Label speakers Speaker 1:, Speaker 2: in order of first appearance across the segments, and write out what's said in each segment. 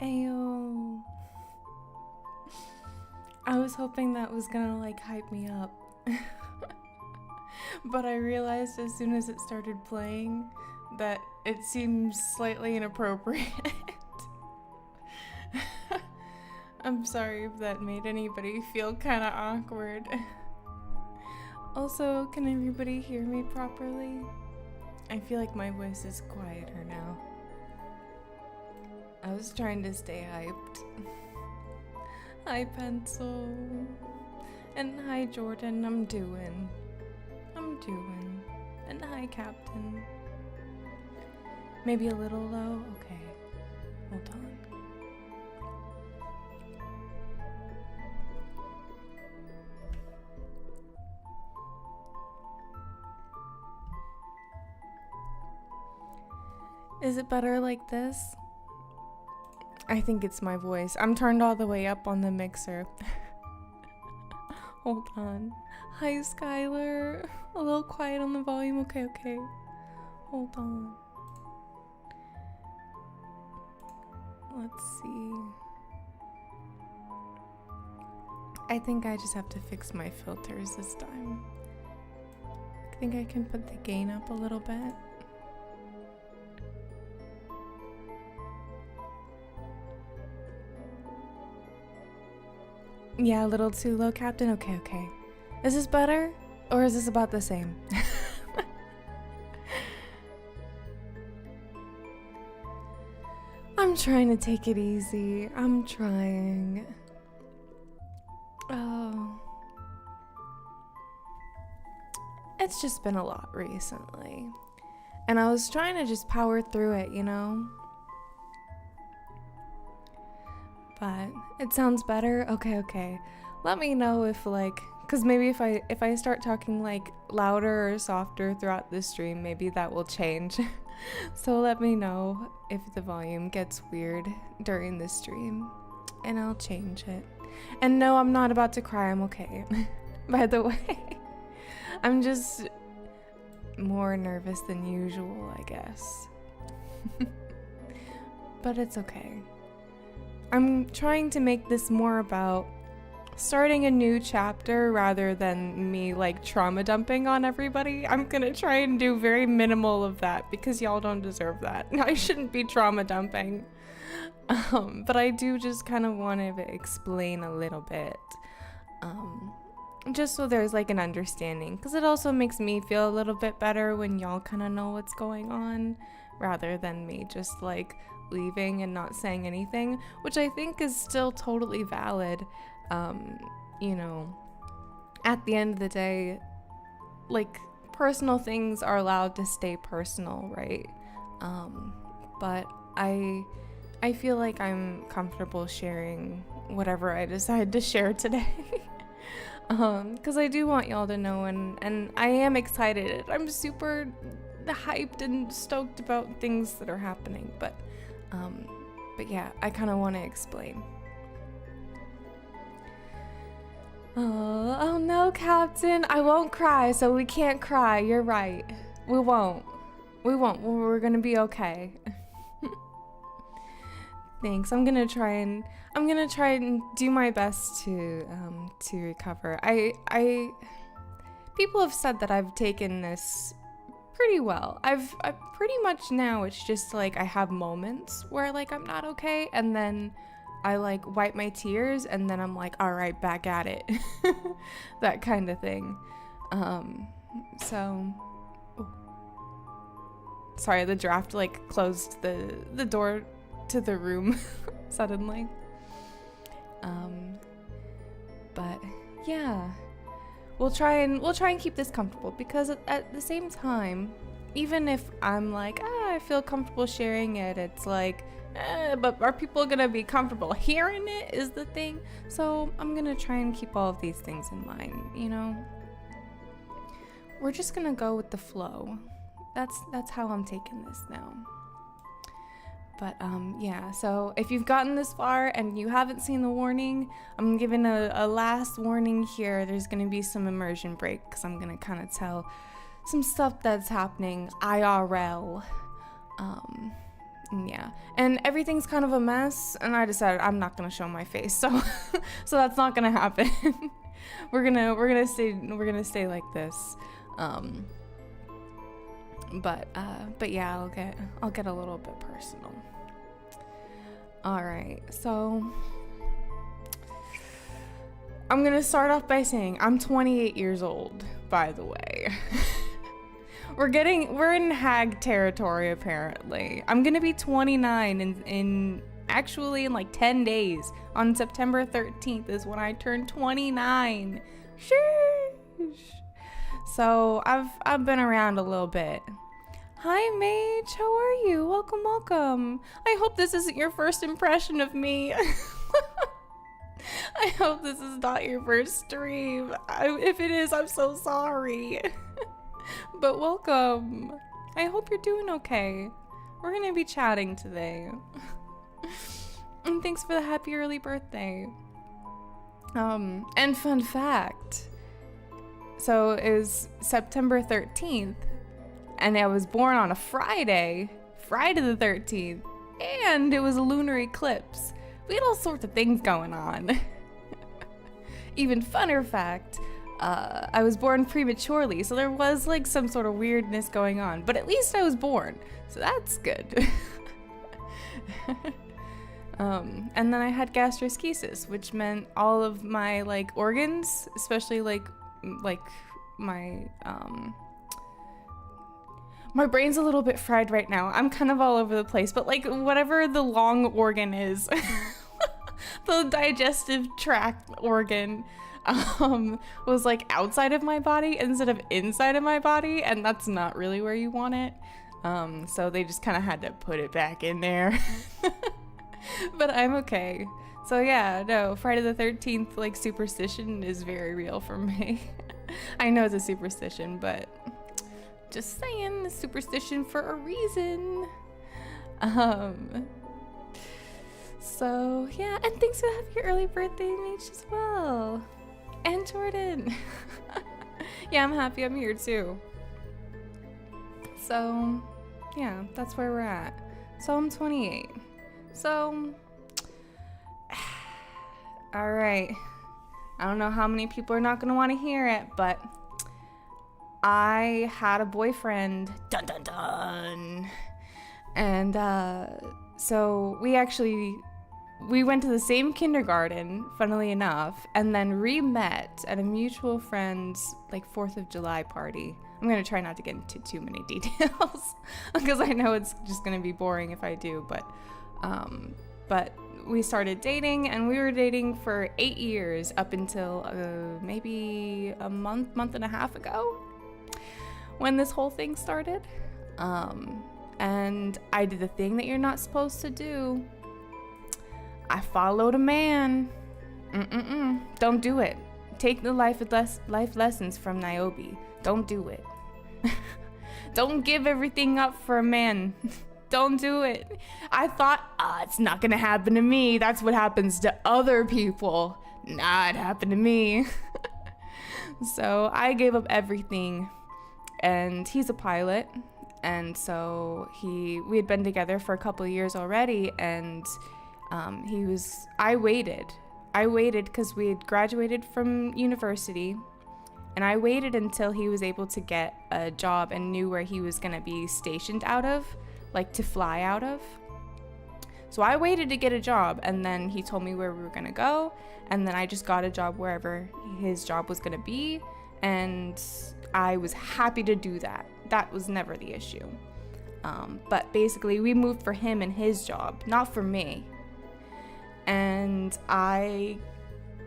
Speaker 1: Ayo. I was hoping that was gonna like hype me up. But I realized as soon as it started playing that it seems slightly inappropriate. I'm sorry if that made anybody feel kind of awkward. Also, can everybody hear me properly? I feel like my voice is quieter now. I was trying to stay hyped. Hi, Pencil. And hi, Jordan. I'm doing. And hi, Captain. Maybe a little low? Okay. Hold on. Is it better like this? I think it's my voice. I'm turned all the way up on the mixer. Hold on. Hi, Skylar. A little quiet on the volume. Okay. Hold on. Let's see. I think I just have to fix my filters this time. I think I can put the gain up a little bit. Yeah, a little too low, Captain. Okay. Is this better? Or is this about the same? I'm trying to take it easy. I'm trying. Oh. It's just been a lot recently. And I was trying to just power through it, you know? But it sounds better. Okay. Let me know if like, cause maybe if I start talking like louder or softer throughout the stream, maybe that will change. So let me know if the volume gets weird during the stream, and I'll change it. And no, I'm not about to cry. I'm okay. By the way, I'm just more nervous than usual, I guess. But it's okay. I'm trying to make this more about starting a new chapter rather than me like trauma dumping on everybody. I'm gonna try and do very minimal of that because y'all don't deserve that. I shouldn't be trauma dumping. But I do just kind of want to explain a little bit. Just so there's like an understanding, because it also makes me feel a little bit better when y'all kind of know what's going on rather than me just like leaving and not saying anything, which I think is still totally valid. You know, at the end of the day, like personal things are allowed to stay personal, right? But I feel like I'm comfortable sharing whatever I decide to share today. Because I do want y'all to know, and I am excited. I'm super hyped and stoked about things that are happening, but yeah, I kind of want to explain. Oh no, Captain, I won't cry, so we can't cry. You're right. We won't. We're gonna be okay. Thanks. I'm gonna try and do my best to recover. I people have said that I've taken this pretty well. I've pretty much now it's just like I have moments where like I'm not okay, and then I like wipe my tears, and then I'm like, all right, back at it. That kind of thing. So sorry, the draft like closed the door to the room suddenly. But yeah, we'll try and keep this comfortable, because at the same time, even if I'm like, I feel comfortable sharing it, it's like, but are people gonna be comfortable hearing it is the thing. So I'm gonna try and keep all of these things in mind, you know. We're just gonna go with the flow. That's how I'm taking this now. But yeah, so if you've gotten this far and you haven't seen the warning, I'm giving a last warning here. There's gonna be some immersion break, because I'm gonna kind of tell some stuff that's happening IRL. Yeah, and everything's kind of a mess, and I decided I'm not gonna show my face, so so that's not gonna happen. we're gonna stay like this. But yeah, I'll get a little bit personal. All right, so I'm gonna start off by saying I'm 28 years old, by the way. We're in hag territory apparently. I'm gonna be 29 in like 10 days. On September 13th is when I turn 29. Sheesh. So I've been around a little bit. Hi Mage, how are you? Welcome. I hope this isn't your first impression of me. I hope this is not your first stream. If it is, I'm so sorry. But welcome. I hope you're doing okay. We're gonna be chatting today. And thanks for the happy early birthday. And fun fact. So it was September 13th, and I was born on a Friday the 13th, and it was a lunar eclipse. We had all sorts of things going on. Even funner fact, I was born prematurely, so there was like some sort of weirdness going on, but at least I was born, so that's good. And then I had gastroschisis, which meant all of my like organs, especially like my my brain's a little bit fried right now. I'm kind of all over the place, but like whatever the long organ is, the digestive tract organ, was like outside of my body instead of inside of my body, and that's not really where you want it. So they just kind of had to put it back in there. But I'm okay. So yeah, no, Friday the 13th like superstition is very real for me. I know it's a superstition, but just saying, a superstition for a reason. So yeah, and thanks for the happy early birthday, Mage, as well. And Jordan. Yeah, I'm happy I'm here too. So yeah, that's where we're at. So I'm 28. So all right, I don't know how many people are not gonna want to hear it, but I had a boyfriend, dun dun dun, and so we went to the same kindergarten, funnily enough, and then re-met at a mutual friend's like 4th of July party. I'm gonna try not to get into too many details because I know it's just gonna be boring if I do, but we started dating, and we were dating for 8 years up until maybe a month and a half ago when this whole thing started. And I did the thing that you're not supposed to do. I followed a man. Don't do it. Take the life lessons from Niobe. Don't do it. Don't give everything up for a man. Don't do it. I thought, it's not gonna happen to me. That's what happens to other people. Nah, it happened to me. So I gave up everything, and he's a pilot, and so we had been together for a couple of years already, and I waited because we had graduated from university, and I waited until he was able to get a job and knew where he was gonna be stationed out of, like to fly out of. So I waited to get a job, and then he told me where we were gonna go, and then I just got a job wherever his job was gonna be, and I was happy to do that. That was never the issue. But basically we moved for him and his job, not for me. And I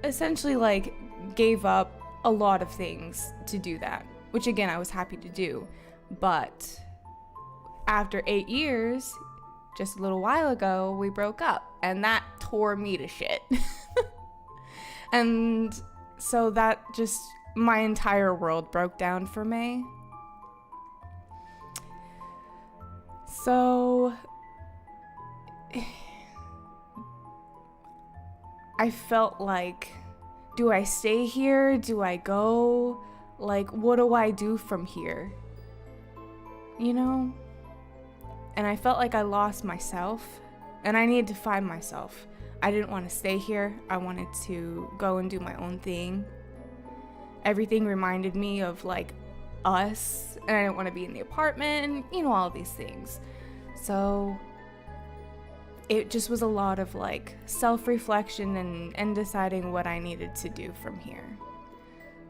Speaker 1: essentially like gave up a lot of things to do that, which again I was happy to do. But after 8 years, just a little while ago, we broke up, and that tore me to shit. And so that just, my entire world broke down for me. So I felt like, do I stay here? Do I go? Like, what do I do from here? You know? and I felt like I lost myself, and I needed to find myself. I didn't want to stay here. I wanted to go and do my own thing. Everything reminded me of like us, and I didn't want to be in the apartment, and you know, all these things. So it just was a lot of like self-reflection and deciding what I needed to do from here.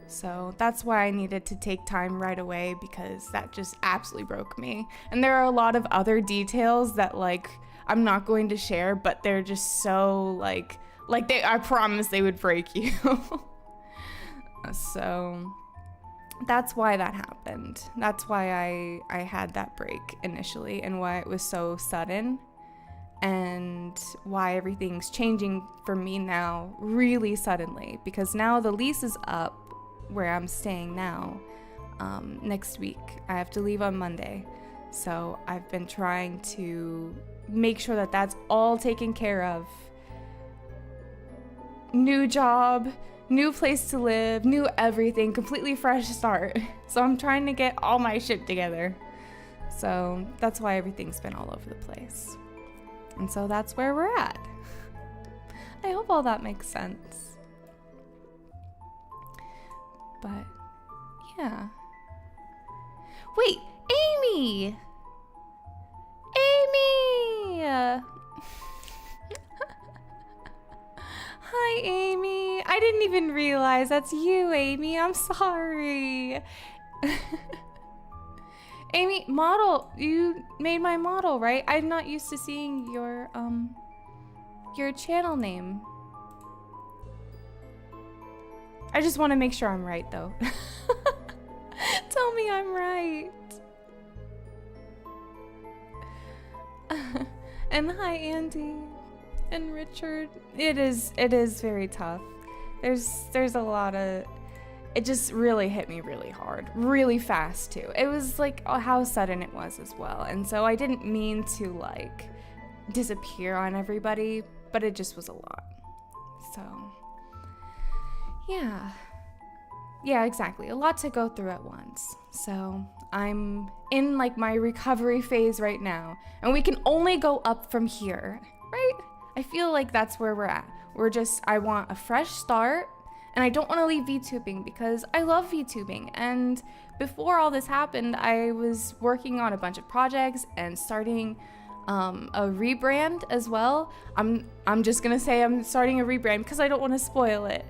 Speaker 1: So that's why I needed to take time right away, because that just absolutely broke me. And there are a lot of other details that like I'm not going to share, but they're just so like I promise they would break you. So that's why that happened. That's why I had that break initially, and why it was so sudden, and why everything's changing for me now really suddenly, because now the lease is up where I'm staying now next week. I have to leave on Monday. So I've been trying to make sure that that's all taken care of. New job, new place to live, new everything, completely fresh start. So I'm trying to get all my shit together. So that's why everything's been all over the place. And so that's where we're at. I hope all that makes sense. But yeah. Wait, Amy! Amy! Hi, Amy. I didn't even realize that's you, Amy. I'm sorry. Amy, model. You made my model, right? I'm not used to seeing your channel name. I just want to make sure I'm right, though. Tell me I'm right. And hi, Andy and Richard. It is very tough. There's a lot of, it just really hit me really hard, really fast too. It was like how sudden it was as well. And so I didn't mean to like disappear on everybody, but it just was a lot. So yeah, exactly. A lot to go through at once. So I'm in like my recovery phase right now, and we can only go up from here, right? I feel like that's where we're at. I want a fresh start, and I don't want to leave VTubing because I love VTubing. And before all this happened, I was working on a bunch of projects and starting a rebrand as well. I'm just gonna say I'm starting a rebrand because I don't want to spoil it.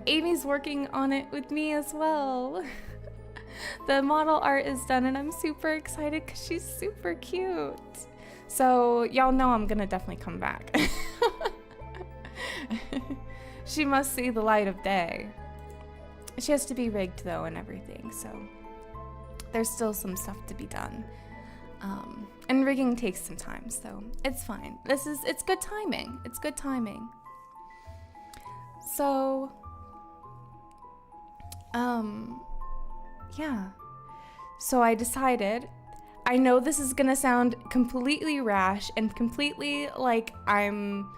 Speaker 1: Amy's working on it with me as well. The model art is done, and I'm super excited because she's super cute. So y'all know I'm gonna definitely come back. She must see the light of day. She has to be rigged though and everything, so there's still some stuff to be done. And rigging takes some time, so it's fine. It's good timing. It's good timing. So, yeah. So I decided, I know this is gonna sound completely rash and completely like I'm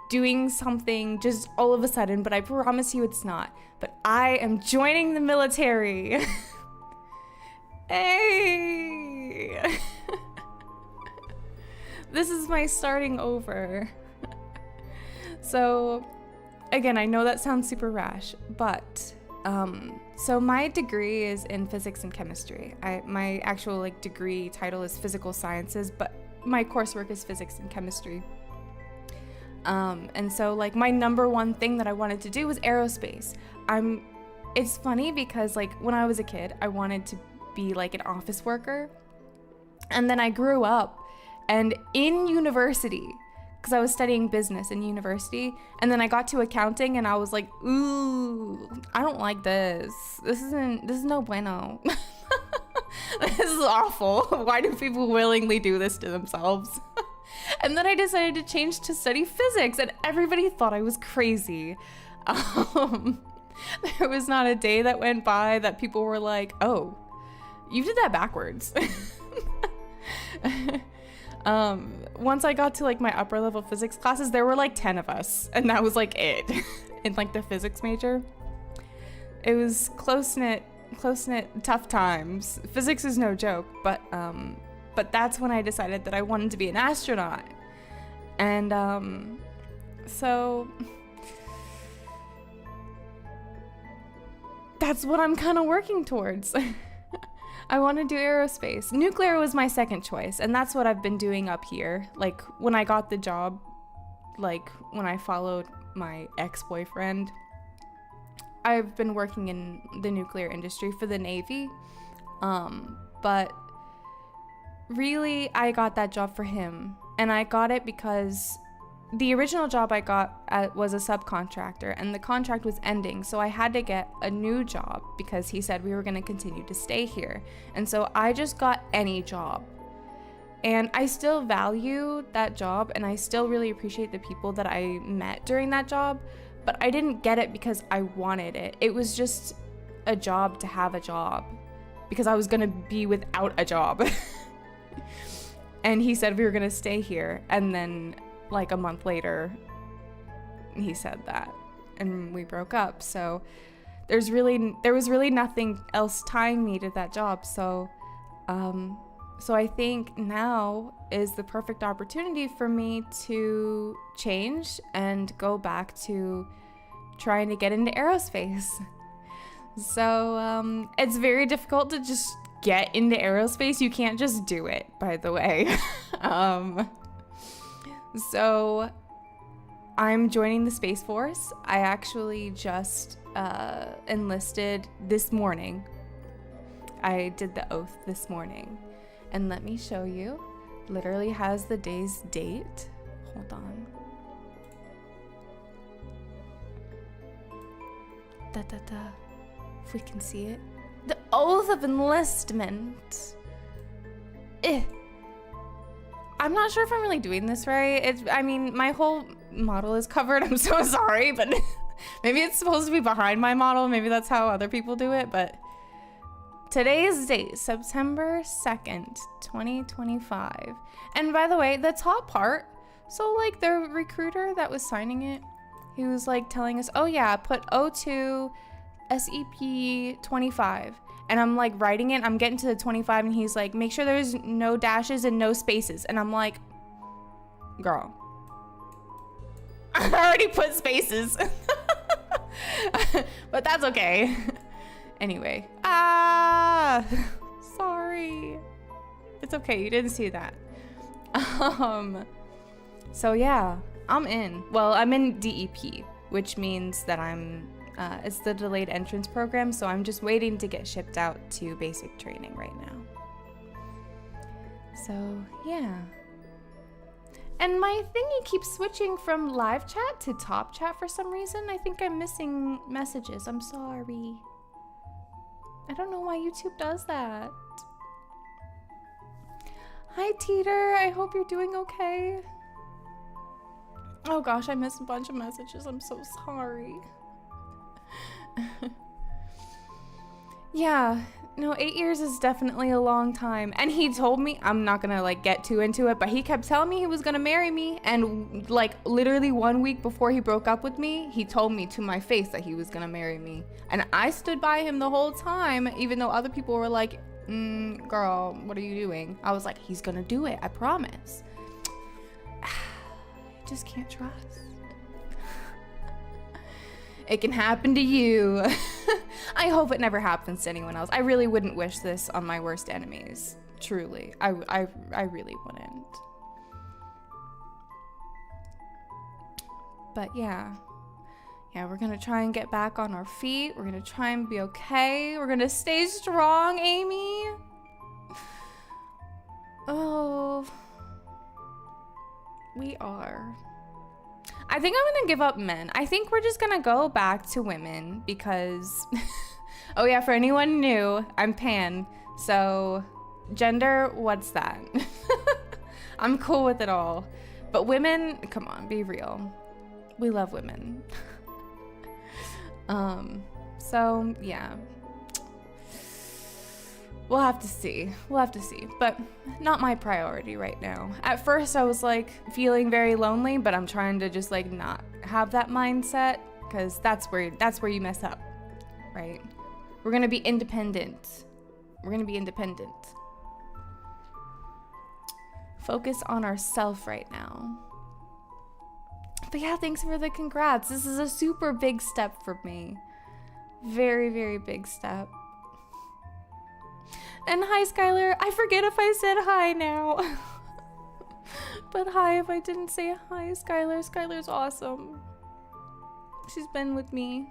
Speaker 1: doing something just all of a sudden, but I promise you it's not. But I am joining the military. Hey! This is my starting over. So, again, I know that sounds super rash, but so my degree is in physics and chemistry. My actual like degree title is physical sciences, but my coursework is physics and chemistry. And so like my number one thing that I wanted to do was aerospace. It's funny because like when I was a kid, I wanted to be like an office worker. And then I grew up and in university, because I was studying business in university, and then I got to accounting and I was like, ooh, I don't like this. This is no bueno. This is awful. Why do people willingly do this to themselves? And then I decided to change to study physics, and everybody thought I was crazy. There was not a day that went by that people were like, oh, you did that backwards. Once I got to like my upper level physics classes, there were like 10 of us, and that was like it in like the physics major. It was close-knit, tough times. Physics is no joke, but But that's when I decided that I wanted to be an astronaut. And so that's what I'm kind of working towards. I want to do aerospace. Nuclear was my second choice, and that's what I've been doing up here. Like, when I got the job, like, when I followed my ex-boyfriend, I've been working in the nuclear industry for the Navy. But really, I got that job for him. And I got it because the original job I got was a subcontractor, and the contract was ending, so I had to get a new job because he said we were going to continue to stay here. And so I just got any job. And I still value that job, and I still really appreciate the people that I met during that job, but I didn't get it because I wanted it. It was just a job to have a job because I was going to be without a job. And he said we were going to stay here, and then like a month later, he said that, and we broke up. So there was really nothing else tying me to that job. So I think now is the perfect opportunity for me to change and go back to trying to get into aerospace. So it's very difficult to just get into aerospace. You can't just do it, by the way. So I'm joining the Space Force. I actually just enlisted this morning. I did the oath this morning. And let me show you. Literally has the day's date. Hold on. If we can see it. The oath of enlistment. I'm not sure if I'm really doing this right. I mean, my whole model is covered. I'm so sorry, but maybe it's supposed to be behind my model. Maybe that's how other people do it, but today's date, September 2nd, 2025. And by the way, the top part, so like the recruiter that was signing it, he was like telling us, oh yeah, put O2 SEP 25. And I'm like writing it, I'm getting to the 25, and he's like, make sure there's no dashes and no spaces. And I'm like, girl, I already put spaces. But that's okay. Anyway, sorry. It's okay, you didn't see that. So yeah, I'm in. Well, I'm in DEP, which means that it's the delayed entrance program, so I'm just waiting to get shipped out to basic training right now. So yeah. And my thingy keeps switching from live chat to top chat for some reason. I think I'm missing messages. I'm sorry. I don't know why YouTube does that. Hi Teeter, I hope you're doing okay. Oh gosh, I missed a bunch of messages. I'm so sorry. Yeah, no, 8 years is definitely a long time. And he told me, I'm not gonna like get too into it, but he kept telling me he was gonna marry me. And like literally 1 week before he broke up with me, he told me to my face that he was gonna marry me. And I stood by him the whole time, even though other people were like, girl, what are you doing? I was like, he's gonna do it, I promise. Just can't trust. It can happen to you. I hope it never happens to anyone else. I really wouldn't wish this on my worst enemies. Truly. I really wouldn't. But yeah. Yeah, we're gonna try and get back on our feet. We're gonna try and be okay. We're gonna stay strong, Amy. Oh. We are. I think I'm gonna give up men. I think we're just gonna go back to women because, oh yeah, for anyone new, I'm pan. So gender, what's that? I'm cool with it all. But women, come on, be real. We love women. So yeah. We'll have to see. We'll have to see. But not my priority right now. At first I was like feeling very lonely, but I'm trying to just like not have that mindset because that's where you mess up, right? We're gonna be independent. We're gonna be independent. focus on ourselves right now. But yeah, thanks for the congrats. This is a super big step for me. Very, very big step. And hi, Skylar. I forget if I said hi now. But hi if I didn't say hi, Skylar. Skylar's awesome. She's been with me.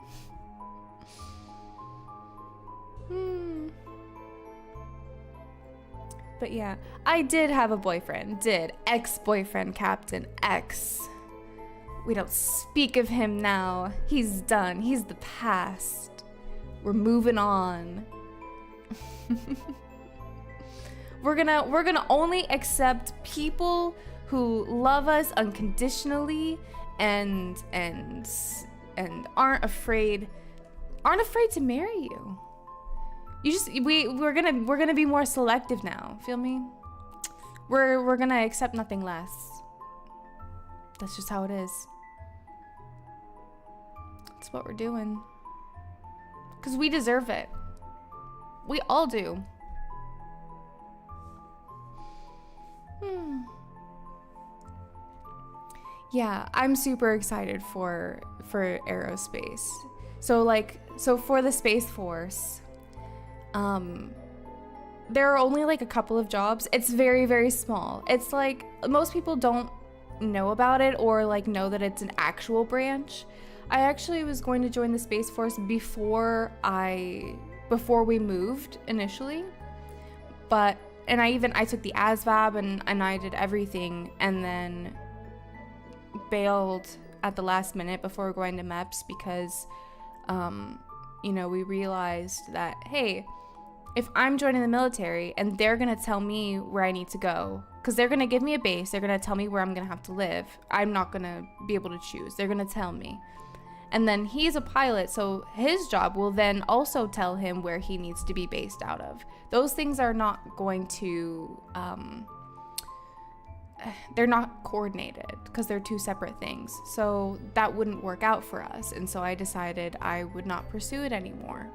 Speaker 1: But yeah, I did have a boyfriend. Ex-boyfriend, Captain X. We don't speak of him now. He's done. He's the past. We're moving on. We're gonna only accept people who love us unconditionally and aren't afraid to marry you. We're gonna be more selective now. Feel me? We're gonna accept nothing less. That's just how it is. That's what we're doing. 'Cause we deserve it. We all do. Yeah, I'm super excited for aerospace. So for the Space Force, there are only like a couple of jobs. It's very, very small. It's like most people don't know about it or like know that it's an actual branch. I actually was going to join the Space Force before we moved initially, and I took the ASVAB and I did everything, and then bailed at the last minute before going to MEPS because we realized that, hey, if I'm joining the military and they're gonna tell me where I need to go, because they're gonna give me a base, they're gonna tell me where I'm gonna have to live, I'm not gonna be able to choose. They're gonna tell me. And then he's a pilot, so his job will then also tell him where he needs to be based out of. Those things are not going to, they're not coordinated because they're two separate things. So that wouldn't work out for us. And so I decided I would not pursue it anymore.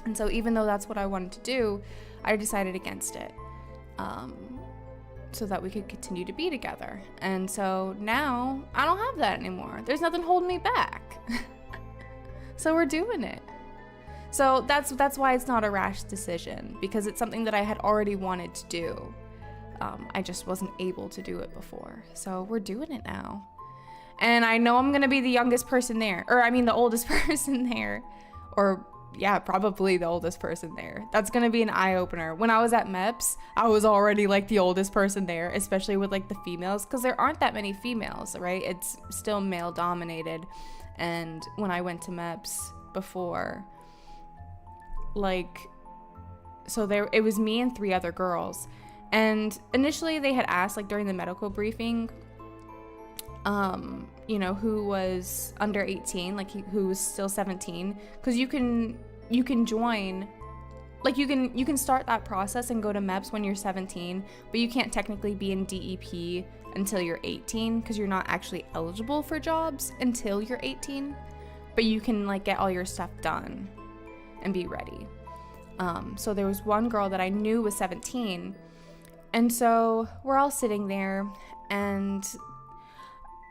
Speaker 1: And so even though that's what I wanted to do, I decided against it. So that we could continue to be together. And so now I don't have that anymore. There's nothing holding me back. So we're doing it. So that's why it's not a rash decision, because it's something that I had already wanted to do. I just wasn't able to do it before. So we're doing it now. And I know I'm gonna be the youngest person there, the oldest person there, or yeah, probably the oldest person there. That's gonna be an eye-opener. When I was at MEPS, I was already like the oldest person there, especially with like the females, because there aren't that many females, right? It's still male dominated. And when I went to MEPS before, it was me and 3 other girls. And initially they had asked, like during the medical briefing, who was under 18, like who was still 17, because you can join, like you can start that process and go to MEPS when you're 17, but you can't technically be in DEP until you're 18 because you're not actually eligible for jobs until you're 18, but you can like get all your stuff done and be ready. So there was one girl that I knew was 17, and so we're all sitting there, and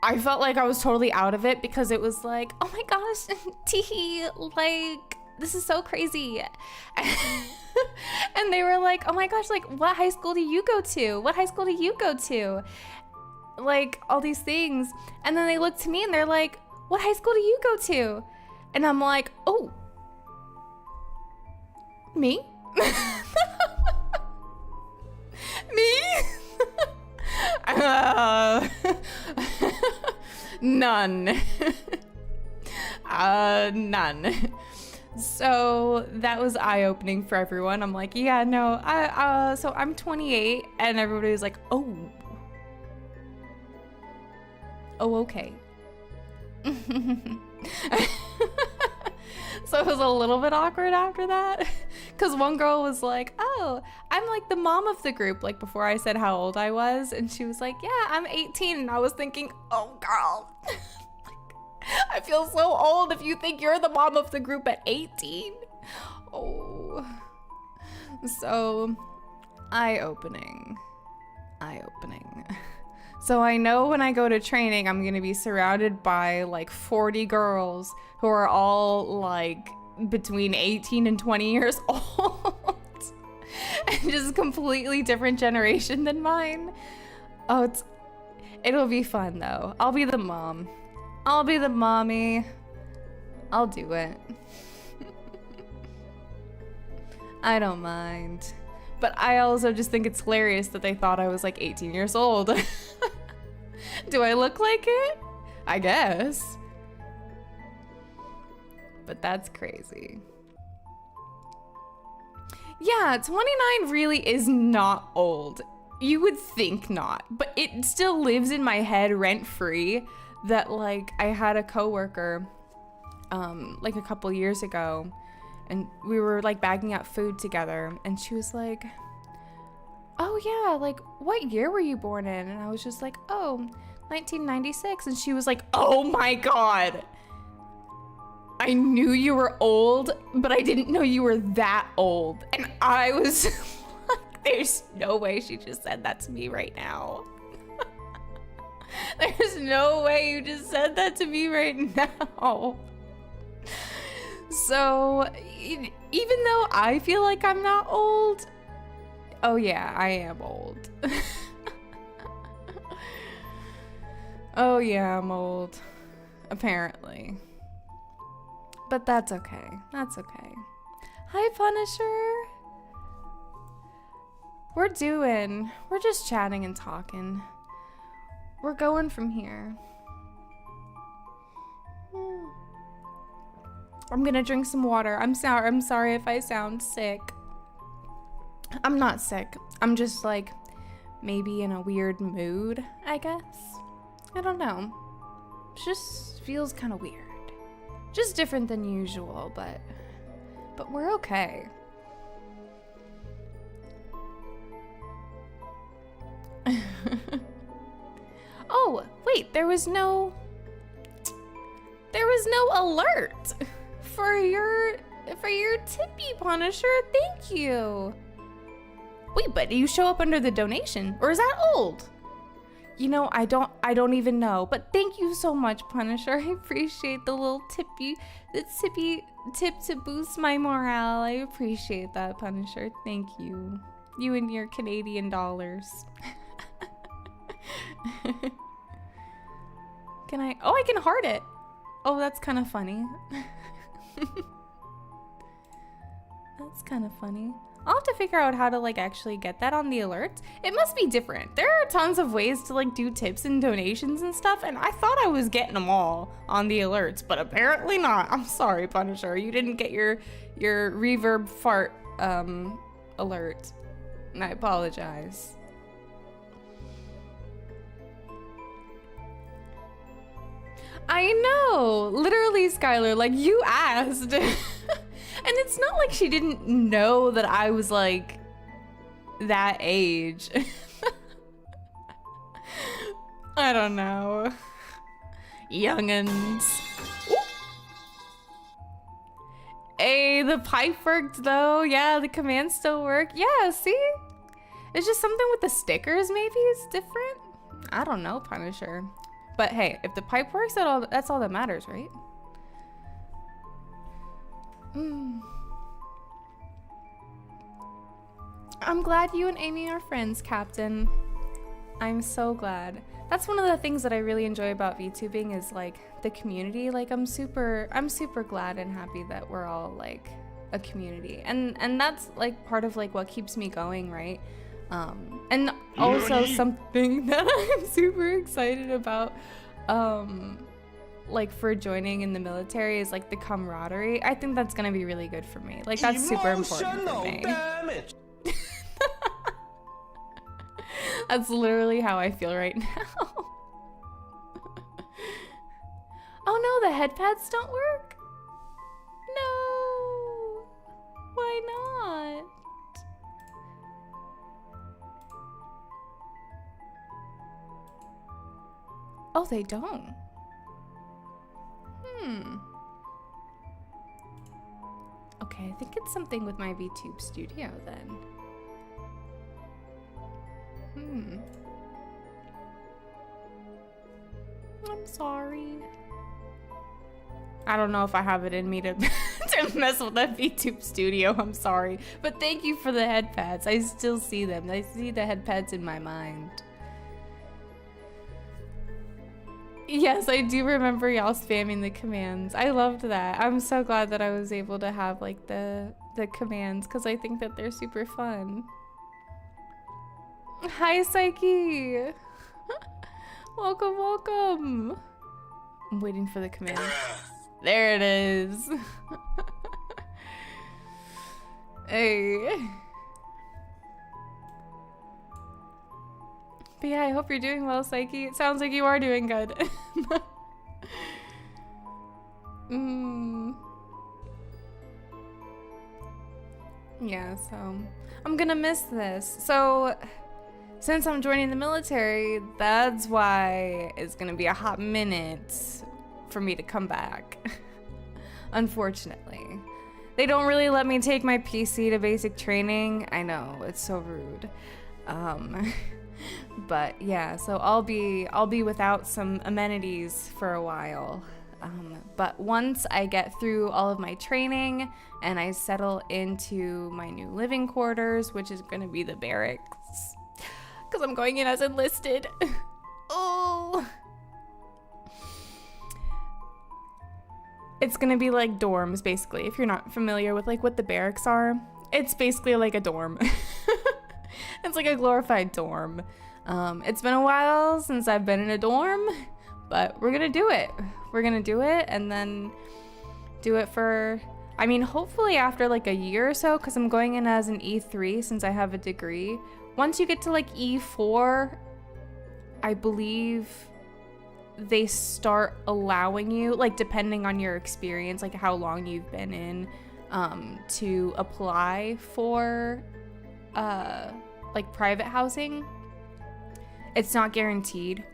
Speaker 1: I felt like I was totally out of it because it was like, oh my gosh, T, like, this is so crazy. And they were like, oh my gosh, like, what high school do you go to? What high school do you go to? Like, all these things. And then they looked to me and they're like, what high school do you go to? And I'm like, oh, me? Me? None. None. So that was eye-opening for everyone. I'm like, yeah, no, so I'm 28, and everybody was like, oh, okay. So it was a little bit awkward after that, because one girl was like, oh, I'm like the mom of the group, like before I said how old I was, and she was like, yeah, I'm 18, and I was thinking, oh girl, I feel so old if you think you're the mom of the group at 18. Oh, so eye-opening. eye-opening. So I know when I go to training, I'm gonna be surrounded by like 40 girls who are all like between 18 and 20 years old. And just completely different generation than mine. Oh, it'll be fun though. I'll be the mom. I'll be the mommy. I'll do it. I don't mind. But I also just think it's hilarious that they thought I was like 18 years old. Do I look like it? I guess. But that's crazy. Yeah, 29 really is not old. You would think not, but it still lives in my head rent-free that like I had a coworker like a couple years ago, and we were like bagging up food together, and she was like, oh yeah, like what year were you born in? And I was just like, oh, 1996. And she was like, oh my God, I knew you were old, but I didn't know you were that old. And I was like, there's no way she just said that to me right now. There's no way you just said that to me right now. So even though I feel like I'm not old, oh yeah, I am old. Oh yeah, I'm old, apparently. But that's okay, that's okay. Hi, Punisher. We're just chatting and talking. We're going from here. I'm gonna drink some water. I'm sorry if I sound sick. I'm not sick. I'm just like maybe in a weird mood, I guess. I don't know. It just feels kind of weird. Just different than usual, but we're okay. Oh, wait, there was no alert for your tippy, Punisher. Thank you. Wait, but do you show up under the donation, or is that old? You know, I don't even know, but thank you so much, Punisher. I appreciate the little tippy tip to boost my morale. I appreciate that, Punisher. Thank you. You and your Canadian dollars. Can I? Oh, I can heart it. Oh, that's kind of funny. That's kind of funny. I'll have to figure out how to like actually get that on the alerts. It must be different. There are tons of ways to like do tips and donations and stuff, and I thought I was getting them all on the alerts, but apparently not. I'm sorry, Punisher. You didn't get your reverb fart alert, and I apologize. I know, literally, Skylar, like you asked. And it's not like she didn't know that I was like that age. I don't know. Youngins. Ooh. Hey, the pipe worked though. Yeah, the commands still work. Yeah, see? It's just something with the stickers maybe is different. I don't know, Punisher. But hey, if the pipe works at all, that's all that matters, right? I'm glad you and Amy are friends, Captain. I'm so glad. That's one of the things that I really enjoy about VTubing is like the community. Like I'm super glad and happy that we're all like a community. And that's like part of like what keeps me going, right? And also something that I'm super excited about like for joining in the military is like the camaraderie. I think that's gonna be really good for me. Like that's super important for me. That's literally how I feel right now. Oh no, the head pads don't work? No. Why not? Oh, they don't. Okay, I think it's something with my VTube studio then. I'm sorry. I don't know if I have it in me to, to mess with that VTube studio. I'm sorry. But thank you for the head pads. I still see them. I see the head pads in my mind. Yes, I do remember y'all spamming the commands. I loved that. I'm so glad that I was able to have like the commands because I think that they're super fun. Hi, Psyche. Welcome, welcome. I'm waiting for the command. There it is. Hey. But yeah, I hope you're doing well, Psyche. It sounds like you are doing good. Yeah, so I'm gonna miss this. So since I'm joining the military, that's why it's gonna be a hot minute for me to come back. Unfortunately. They don't really let me take my PC to basic training. I know, it's so rude. But yeah, so I'll be without some amenities for a while. But once I get through all of my training and I settle into my new living quarters, which is gonna be the barracks, because I'm going in as enlisted. Oh. It's gonna be like dorms, basically. If you're not familiar with like what the barracks are, it's basically like a dorm. It's like a glorified dorm. It's been a while since I've been in a dorm, but we're gonna do it. We're gonna do it and then do it for, I mean, hopefully after like a year or so, because I'm going in as an E3 since I have a degree. Once you get to like E4, I believe they start allowing you, like depending on your experience, like how long you've been in, to apply for like private housing. It's not guaranteed.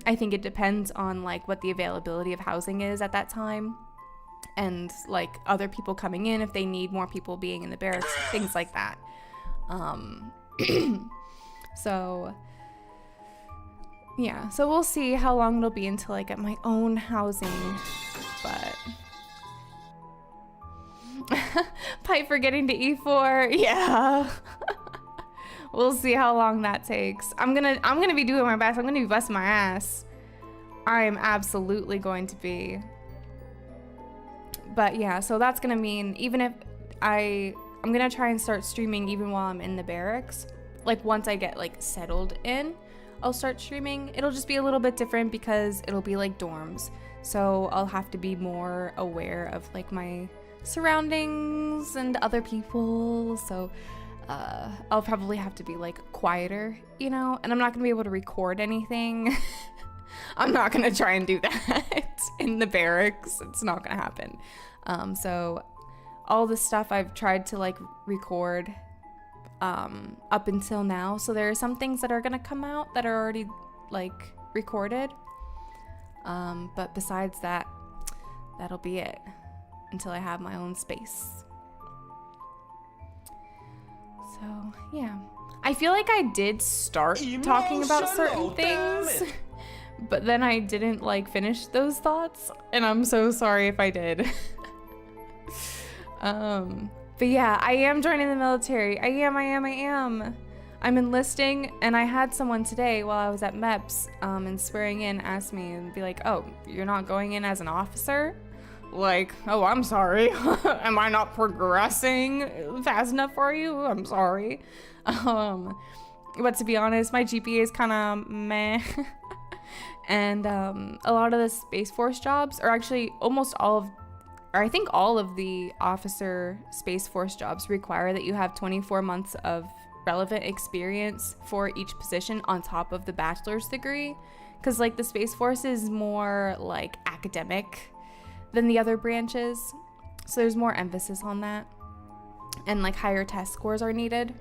Speaker 1: I think it depends on like what the availability of housing is at that time and like other people coming in if they need more people being in the barracks, things like that. So yeah, so we'll see how long it'll be until I get my own housing, but Pipe for getting to E4, yeah. We'll see how long that takes. I'm gonna be doing my best. I'm gonna be busting my ass. I am absolutely going to be. But yeah, so that's gonna mean even if I'm gonna try and start streaming even while I'm in the barracks. Like once I get like settled in, I'll start streaming. It'll just be a little bit different because it'll be like dorms. So I'll have to be more aware of like my surroundings and other people. So I'll probably have to be like quieter, you know, and I'm not gonna be able to record anything. I'm not gonna try and do that in the barracks. It's not gonna happen. So all the stuff I've tried to like record up until now. So there are some things that are gonna come out that are already like recorded. But besides that, that'll be it until I have my own space. So yeah, I feel like I did start talking about certain things, but then I didn't like finish those thoughts, and I'm so sorry if I did. But yeah, I am joining the military. I am. I'm enlisting, and I had someone today while I was at MEPS and swearing in ask me and be like, oh, you're not going in as an officer? Like, oh, I'm sorry. Am I not progressing fast enough for you? I'm sorry. But to be honest, my GPA is kind of meh. And a lot of the Space Force jobs, or actually almost all of, or I think all of the officer Space Force jobs require that you have 24 months of relevant experience for each position on top of the bachelor's degree. Because like the Space Force is more like academic than the other branches, so there's more emphasis on that, and like higher test scores are needed.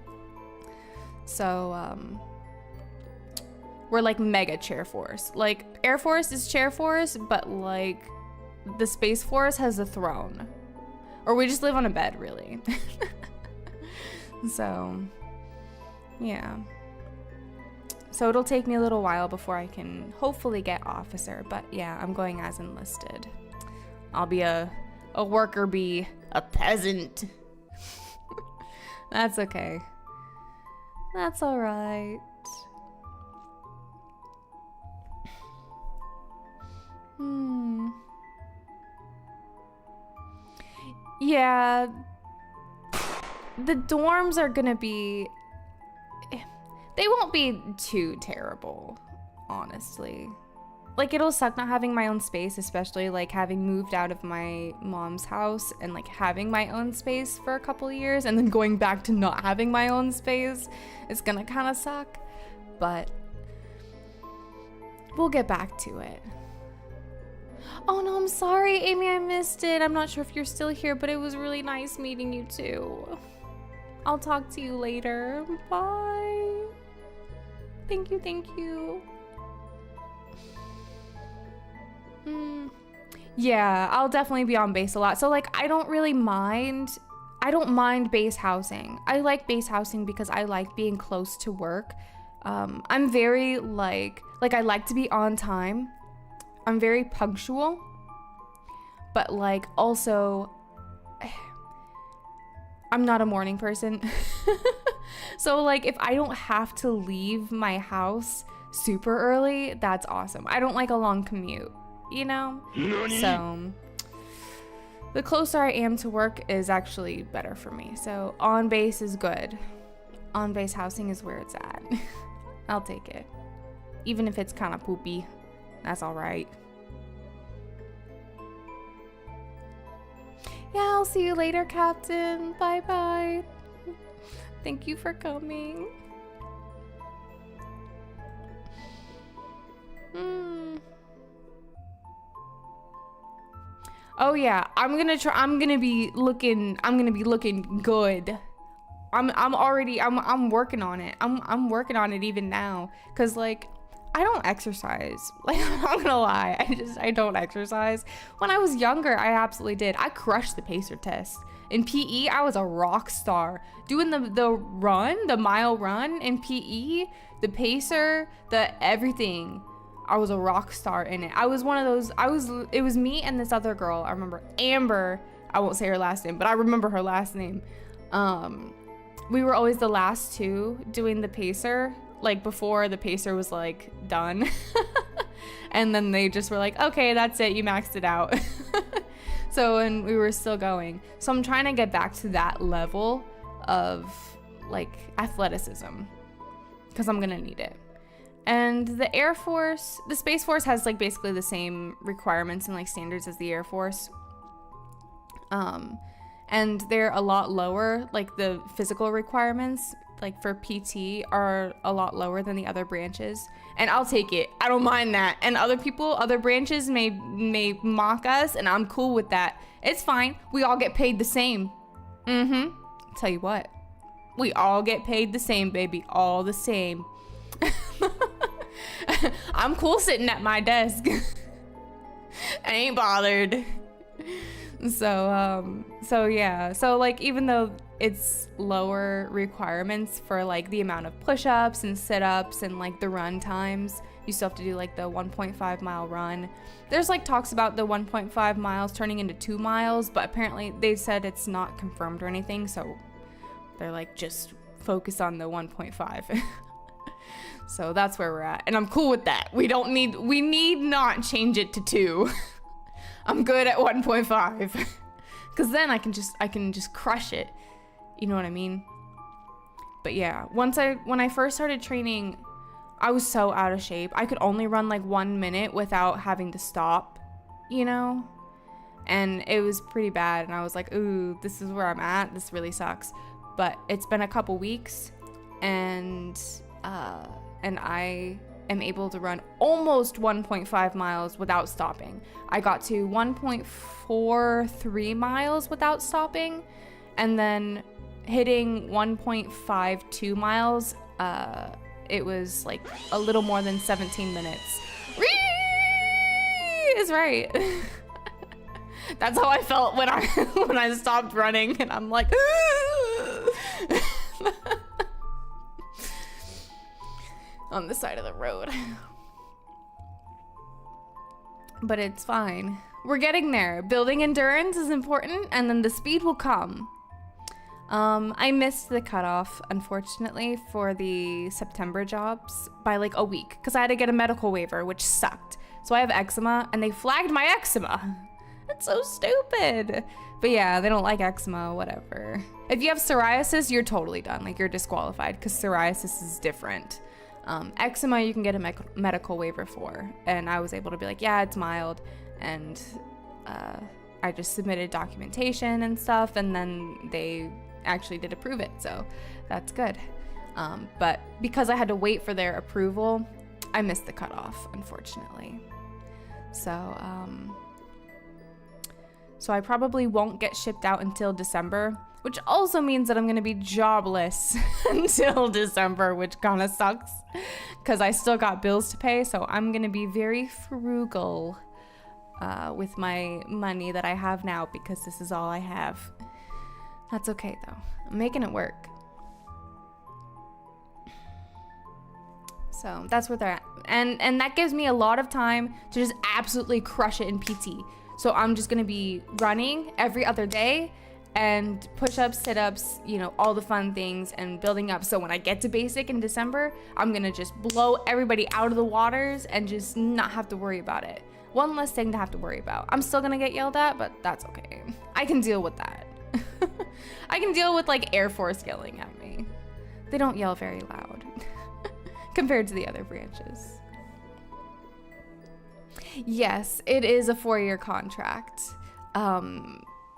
Speaker 1: So we're like mega chair force. Like Air Force is chair force, but like the Space Force has a throne, or we just live on a bed really. So yeah, So it'll take me a little while before I can hopefully get officer. But yeah, I'm going as enlisted. I'll be a worker bee. A peasant. That's okay. That's alright. Yeah. The dorms are gonna be... They won't be too terrible, honestly. Like, it'll suck not having my own space, especially, like, having moved out of my mom's house and, like, having my own space for a couple of years and then going back to not having my own space. It's gonna kind of suck, but we'll get back to it. Oh, no, I'm sorry, Amy, I missed it. I'm not sure if you're still here, but it was really nice meeting you, too. I'll talk to you later. Bye. Thank you, thank you. Yeah, I'll definitely be on base a lot. So, like, I don't mind base housing. I like base housing because I like being close to work. I'm very, like I like to be on time. I'm very punctual. But, like, also, I'm not a morning person. So, like, if I don't have to leave my house super early, that's awesome. I don't like a long commute, you know? So, the closer I am to work is actually better for me. So, on base is good. On base housing is where it's at. I'll take it. Even if it's kind of poopy, that's all right. Yeah, I'll see you later, Captain. Bye-bye. Thank you for coming. Oh yeah, I'm gonna be looking good. I'm working on it. I'm working on it even now. Cause like, I don't exercise. Like, I'm not gonna lie. I don't exercise. When I was younger, I absolutely did. I crushed the pacer test. In PE, I was a rock star. Doing the mile run in PE, the pacer, the everything. I was a rock star in it. I was one of those, it was me and this other girl. I remember Amber. I won't say her last name, but I remember her last name. We were always the last two doing the pacer, like before the pacer was like done. And then they just were like, okay, that's it. You maxed it out. So, and we were still going. So I'm trying to get back to that level of like athleticism because I'm gonna need it. And the Air Force, the Space Force has like basically the same requirements and like standards as the Air Force. And they're a lot lower, like the physical requirements, like for PT are a lot lower than the other branches. And I'll take it. I don't mind that. And other people, other branches may mock us, and I'm cool with that. It's fine. We all get paid the same. Tell you what, we all get paid the same, baby. All the same. I'm cool sitting at my desk. I ain't bothered. So yeah. So like, even though it's lower requirements for like the amount of push-ups and sit-ups and like the run times, you still have to do like the 1.5 mile run. There's like talks about the 1.5 miles turning into 2 miles, but apparently they said it's not confirmed or anything. So they're like, just focus on the 1.5. So that's where we're at. And I'm cool with that. We need not change it to 2. I'm good at 1.5. Cause then I can just crush it. You know what I mean? But yeah, when I first started training, I was so out of shape. I could only run like 1 minute without having to stop, you know? And it was pretty bad. And I was like, ooh, this is where I'm at. This really sucks. But it's been a couple weeks and I am able to run almost 1.5 miles without stopping. I got to 1.43 miles without stopping, and then hitting 1.52 miles, it was like a little more than 17 minutes. Is right. That's how I felt when I stopped running, and I'm like, on the side of the road. But it's fine. We're getting there. Building endurance is important, and then the speed will come. I missed the cutoff, unfortunately, for the September jobs by like a week because I had to get a medical waiver, which sucked. So I have eczema, and they flagged my eczema. That's so stupid. But yeah, they don't like eczema, whatever. If you have psoriasis, you're totally done. Like, you're disqualified because psoriasis is different. Eczema, you can get a medical waiver for. And I was able to be like, yeah, it's mild. And I just submitted documentation and stuff, and then they actually did approve it. So that's good. But because I had to wait for their approval, I missed the cutoff, unfortunately. So I probably won't get shipped out until December, which also means that I'm gonna be jobless until December, which kind of sucks because I still got bills to pay. So I'm gonna be very frugal with my money that I have now because this is all I have. That's okay though. I'm making it work. So that's where they're at. And that gives me a lot of time to just absolutely crush it in PT. So I'm just gonna be running every other day and push-ups, sit-ups, you know, all the fun things and building up. So when I get to basic in December, I'm gonna just blow everybody out of the waters and just not have to worry about it. One less thing to have to worry about. I'm still gonna get yelled at, but that's okay. I can deal with that. I can deal with like Air Force yelling at me. They don't yell very loud compared to the other branches. Yes, it is a 4-year contract.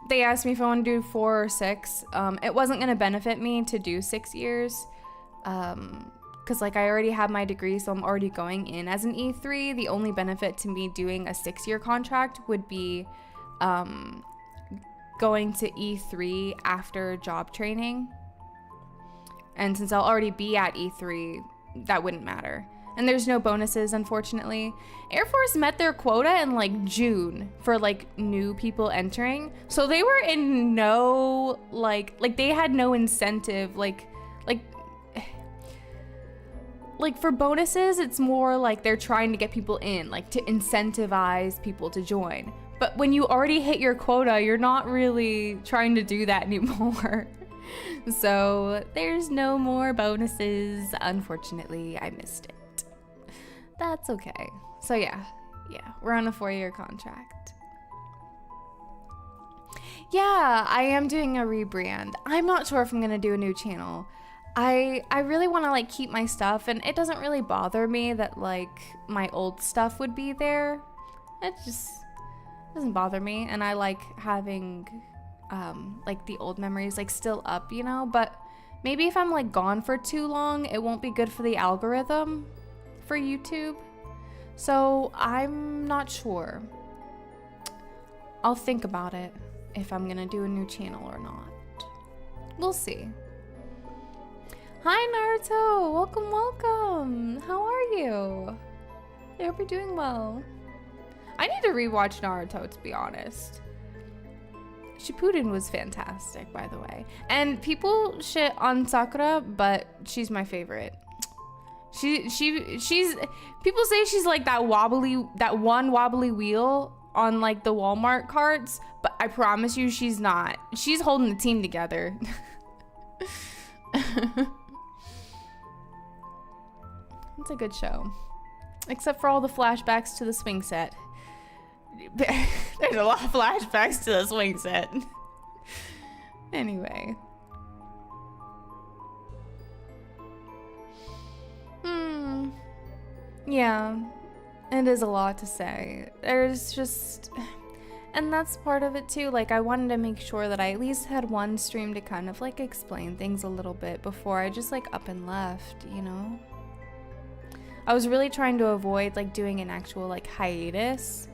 Speaker 1: They asked me if I want to do 4 or 6. It wasn't going to benefit me to do 6 years because like I already have my degree, so I'm already going in as an E3. The only benefit to me doing a 6-year contract would be going to E3 after job training. And since I'll already be at E3, that wouldn't matter. And there's no bonuses, unfortunately. Air Force met their quota in like June for like new people entering. So they were in no, like they had no incentive. Like for bonuses, it's more like they're trying to get people in, like to incentivize people to join. But when you already hit your quota, you're not really trying to do that anymore. So there's no more bonuses. Unfortunately, I missed it. That's okay. So yeah, we're on a 4-year contract. Yeah, I am doing a rebrand. I'm not sure if I'm gonna do a new channel. I really want to like keep my stuff, and it doesn't really bother me that like my old stuff would be there. It just doesn't bother me, and I like having like the old memories like still up, you know. But maybe if I'm like gone for too long, it won't be good for the algorithm for YouTube. So I'm not sure. I'll think about it if I'm gonna do a new channel or not. We'll see. Hi Naruto, welcome. How are you? I hope you're doing well. I need to rewatch Naruto, to be honest. Shippuden was fantastic, by the way. And people shit on Sakura, but she's my favorite. She's people say she's like that one wobbly wheel on like the Walmart carts, but I promise you she's not. She's holding the team together. It's a good show. Except for all the flashbacks to the swing set. There's a lot of flashbacks to the swing set. Anyway. Yeah, it is a lot to say. There's just, and that's part of it too. Like I wanted to make sure that I at least had one stream to kind of like explain things a little bit before I just like up and left, you know? I was really trying to avoid like doing an actual like hiatus.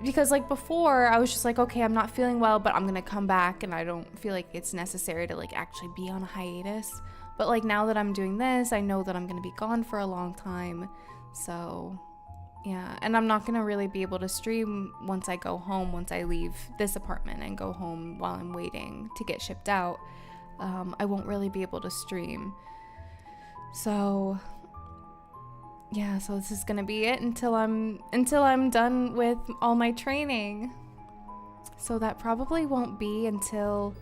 Speaker 1: Because like before I was just like, okay, I'm not feeling well, but I'm gonna come back, and I don't feel like it's necessary to like actually be on a hiatus. But like now that I'm doing this, I know that I'm gonna be gone for a long time. So yeah, and I'm not gonna really be able to stream once I go home, once I leave this apartment and go home while I'm waiting to get shipped out. I won't really be able to stream. So yeah, so this is gonna be it until I'm done with all my training. So that probably won't be until,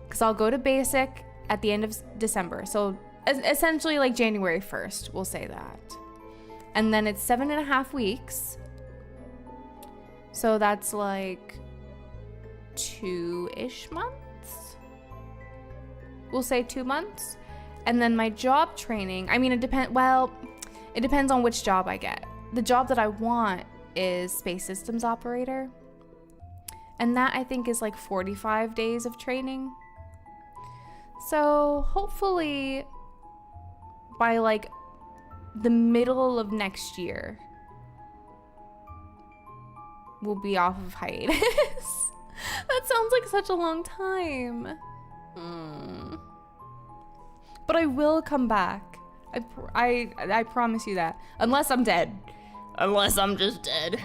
Speaker 1: because I'll go to basic at the end of December. So essentially like January 1st, we'll say that. And then it's 7.5 weeks. So that's like 2-ish months. We'll say 2 months. And then my job training, I mean, it depends on which job I get. The job that I want is space systems operator. And that I think is like 45 days of training. So hopefully by like the middle of next year, we'll be off of hiatus. That sounds like such a long time. But I will come back. I promise you that. Unless I'm dead. Unless I'm just dead.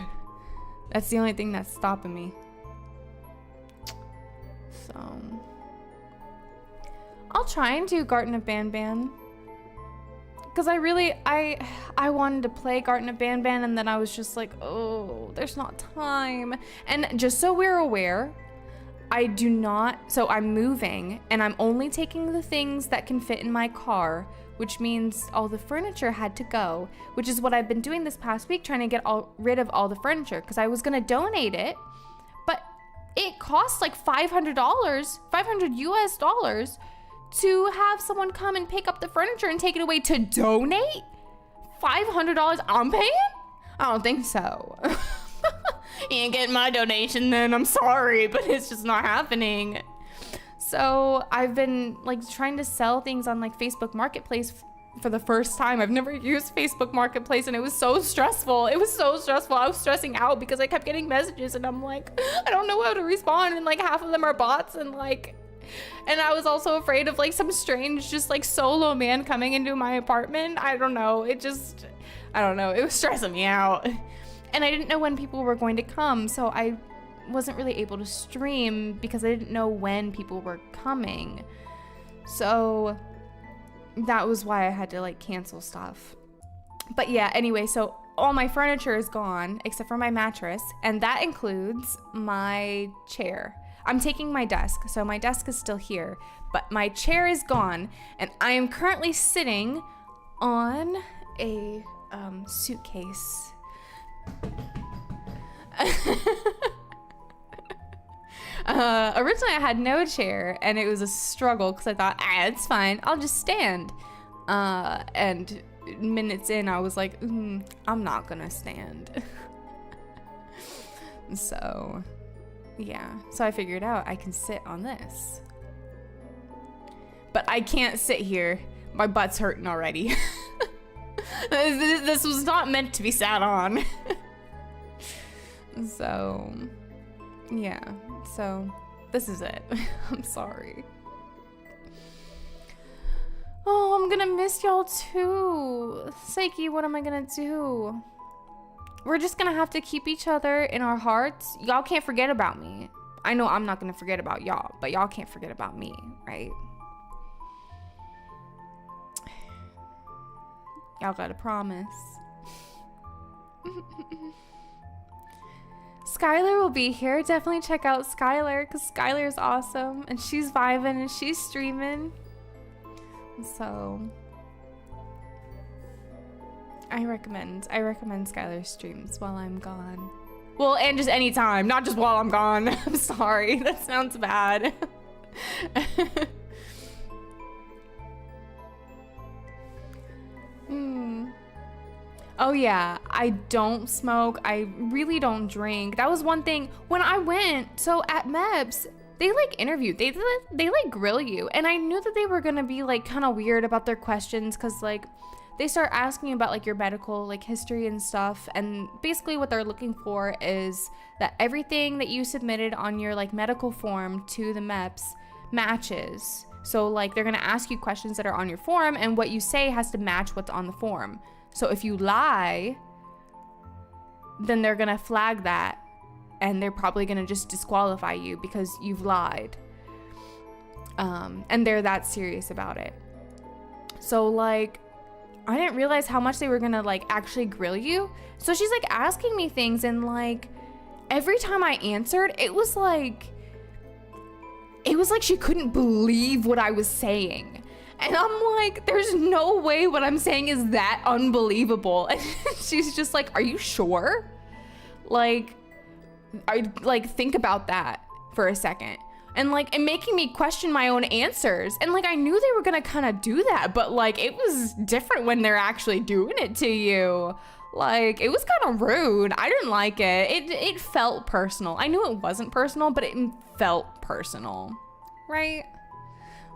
Speaker 1: That's the only thing that's stopping me. So I'll try and do Garten of Banban. Because I wanted to play Garten of Banban, and then I was just like, oh, there's not time. And just so we're aware, so I'm moving, and I'm only taking the things that can fit in my car, which means all the furniture had to go, which is what I've been doing this past week, trying to get rid of all the furniture, because I was going to donate it, but it costs like $500 US dollars to have someone come and pick up the furniture and take it away to donate? $500 I'm paying? I don't think so. You ain't getting my donation then, I'm sorry, but it's just not happening. So I've been like trying to sell things on like Facebook Marketplace for the first time. I've never used Facebook Marketplace, and it was so stressful. I was stressing out because I kept getting messages, and I'm like, I don't know how to respond, and like half of them are bots, and I was also afraid of like some strange just like solo man coming into my apartment. I don't know. It was stressing me out. And I didn't know when people were going to come, so I wasn't really able to stream because I didn't know when people were coming. So that was why I had to like cancel stuff. But yeah, anyway, so all my furniture is gone except for my mattress, and that includes my chair. I'm taking my desk, so my desk is still here, but my chair is gone, and I am currently sitting on a suitcase. Originally I had no chair, and it was a struggle because I thought, it's fine, I'll just stand. And minutes in, I was like, I'm not gonna stand. So yeah, so I figured out I can sit on this, but I can't sit here. My butt's hurting already. This was not meant to be sat on. So yeah, so this is it. I'm sorry. Oh, I'm gonna miss y'all too. Seiki, what am I gonna do? We're just gonna have to keep each other in our hearts. Y'all can't forget about me. I know I'm not gonna forget about y'all, but y'all can't forget about me, right? Y'all gotta promise. Skylar will be here. Definitely check out Skylar, because Skylar is awesome, and she's vibing and she's streaming. So I recommend Skylar's streams while I'm gone. Well, and just anytime, not just while I'm gone. I'm sorry, that sounds bad. Oh yeah, I don't smoke. I really don't drink. That was one thing when I went. So at MEBS, they like interviewed. They like grill you, and I knew that they were gonna be like kind of weird about their questions, because like they start asking about like your medical like history and stuff, and basically what they're looking for is that everything that you submitted on your like medical form to the MEPS matches. So like they're gonna ask you questions that are on your form, and what you say has to match what's on the form. So if you lie, then they're gonna flag that, and they're probably gonna just disqualify you because you've lied. And they're that serious about it. So like, I didn't realize how much they were gonna like actually grill you. So she's like asking me things, and like every time I answered, it was like she couldn't believe what I was saying. And I'm like, there's no way what I'm saying is that unbelievable. And she's just like, are you sure? Like, think about that for a second. And like, and making me question my own answers. And like, I knew they were gonna kind of do that, but like, it was different when they're actually doing it to you. Like, it was kind of rude. I didn't like it. It felt personal. I knew it wasn't personal, but it felt personal, right?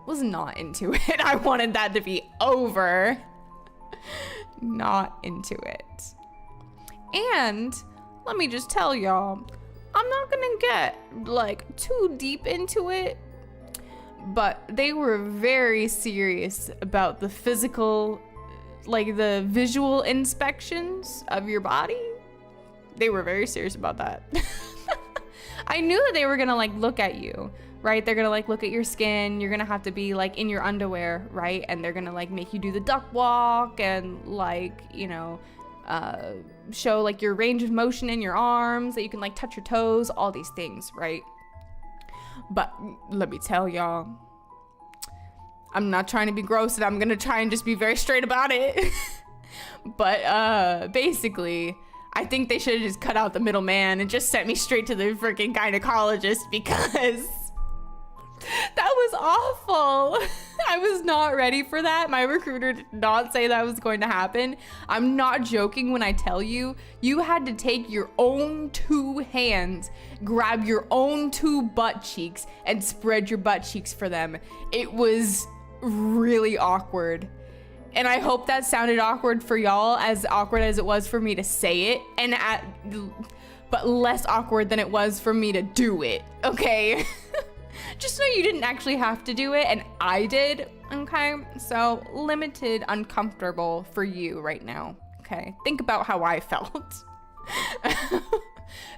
Speaker 1: Was not into it. I wanted that to be over. Not into it. And let me just tell y'all, I'm not gonna get like too deep into it, but they were very serious about the physical, like the visual inspections of your body. They were very serious about that. I knew that they were gonna like look at you, right? They're gonna like look at your skin. You're gonna have to be like in your underwear, right? And they're gonna like make you do the duck walk and like, you know, show like your range of motion in your arms, that you can like touch your toes, all these things, right? But let me tell y'all, I'm not trying to be gross, and I'm gonna try and just be very straight about it. But basically, I think they should have just cut out the middleman and just sent me straight to the freaking gynecologist, because that was awful. I was not ready for that. My recruiter did not say that was going to happen. I'm not joking when I tell you, you had to take your own 2 hands, grab your own 2 butt cheeks, and spread your butt cheeks for them. It was really awkward. And I hope that sounded awkward for y'all, as awkward as it was for me to say it, but less awkward than it was for me to do it, okay? Just so you didn't actually have to do it, and I did, okay? So, limited uncomfortable for you right now, okay? Think about how I felt.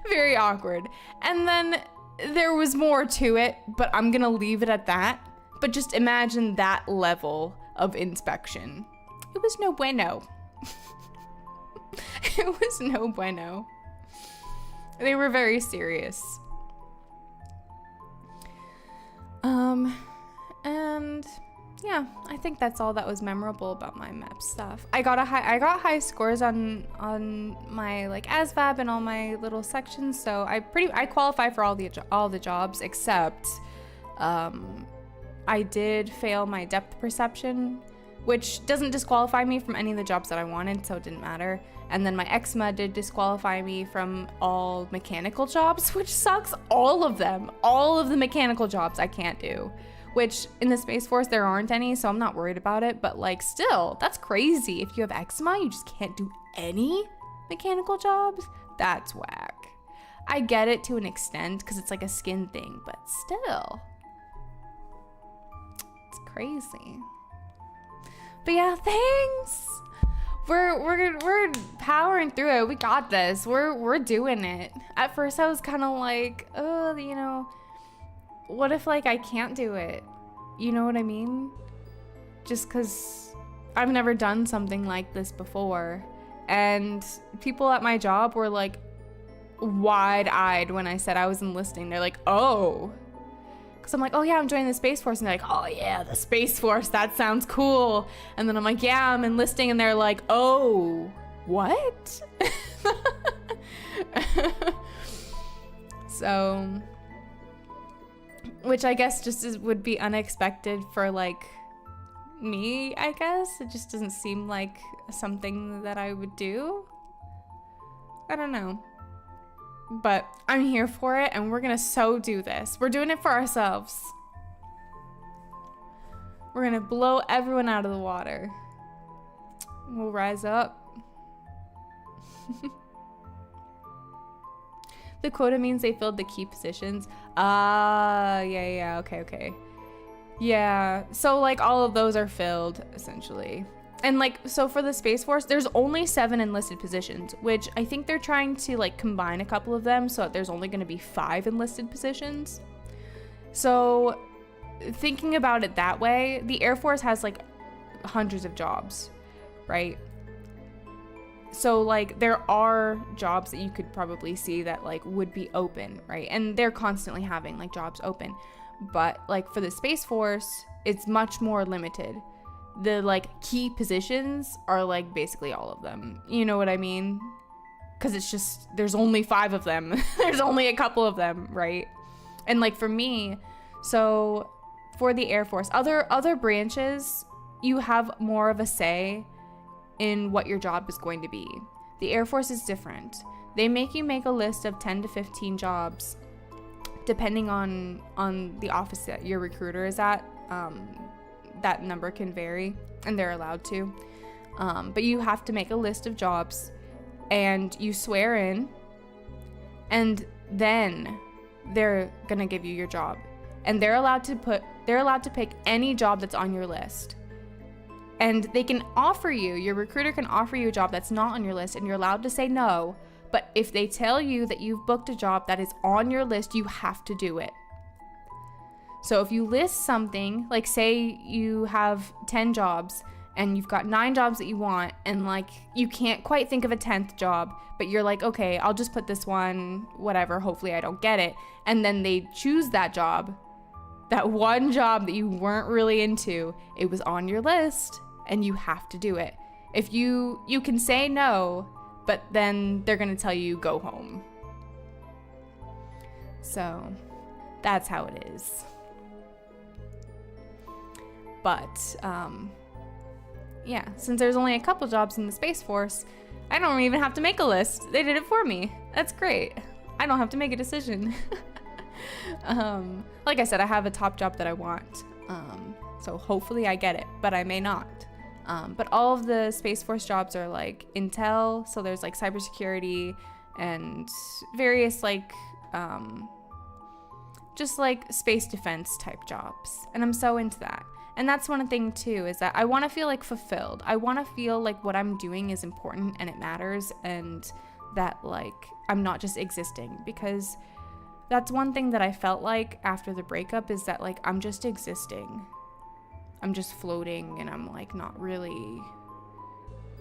Speaker 1: Very awkward. And then there was more to it, but I'm gonna leave it at that. But just imagine that level of inspection. It was no bueno. It was no bueno. They were very serious. And yeah, I think that's all that was memorable about my MEP stuff. I got high scores on my like ASVAB and all my little sections, so I qualify for all the jobs, except I did fail my depth perception, which doesn't disqualify me from any of the jobs that I wanted, so it didn't matter. And then my eczema did disqualify me from all mechanical jobs, which sucks. All of the mechanical jobs I can't do, which in the Space Force there aren't any, so I'm not worried about it. But like, still, that's crazy. If you have eczema, you just can't do any mechanical jobs. That's whack. I get it to an extent because it's like a skin thing, but still, it's crazy. But yeah, thanks. We're powering through it. We got this. We're doing it. At first I was kind of like, oh, you know, what if like I can't do it? You know what I mean? Just cuz I've never done something like this before. And people at my job were like wide-eyed when I said I was enlisting. They're like, "Oh." Cause I'm like, "Oh yeah, I'm joining the Space Force," and they're like, "Oh yeah, the Space Force, that sounds cool." And then I'm like, "Yeah, I'm enlisting," and they're like, "Oh, what?" So, which I guess just would be unexpected for like me, I guess. It just doesn't seem like something that I would do. I don't know. But I'm here for it, and we're gonna so do this. We're doing it for ourselves. We're gonna blow everyone out of the water. We'll rise up. The quota means they filled the key positions. Yeah, okay. Yeah, so like all of those are filled, essentially. And like, so for the Space Force, there's only 7 enlisted positions, which I think they're trying to like combine a couple of them so that there's only going to be 5 enlisted positions. So thinking about it that way, the Air Force has like hundreds of jobs, right? So like there are jobs that you could probably see that like would be open, right? And they're constantly having like jobs open. But like for the Space Force, it's much more limited. The like key positions are like basically all of them. You know what I mean? Because it's just, there's only 5 of them. There's only a couple of them, right? And like for me, so for the Air Force, other branches, you have more of a say in what your job is going to be. The Air Force is different. They make you make a list of 10 to 15 jobs, depending on the office that your recruiter is at. That number can vary, and they're allowed to. But you have to make a list of jobs, and you swear in, and then they're gonna give you your job. And they're allowed to pick any job that's on your list. And they can offer you, your recruiter can offer you a job that's not on your list, and you're allowed to say no. But if they tell you that you've booked a job that is on your list, you have to do it. So if you list something, like say you have 10 jobs and you've got 9 jobs that you want, and like you can't quite think of a 10th job, but you're like, okay, I'll just put this one, whatever, hopefully I don't get it. And then they choose that job, that one job that you weren't really into, it was on your list, and you have to do it. If you can say no, but then they're gonna tell you go home. So that's how it is. But yeah, since there's only a couple jobs in the Space Force, I don't even have to make a list. They did it for me. That's great. I don't have to make a decision. Like I said, I have a top job that I want. So hopefully I get it, but I may not. But all of the Space Force jobs are like intel. So there's like cybersecurity and various like, just like space defense type jobs. And I'm so into that. And that's one thing too, is that I want to feel like fulfilled. I want to feel like what I'm doing is important and it matters, and that like I'm not just existing, because that's one thing that I felt like after the breakup, is that like I'm just existing. I'm just floating, and I'm like not really,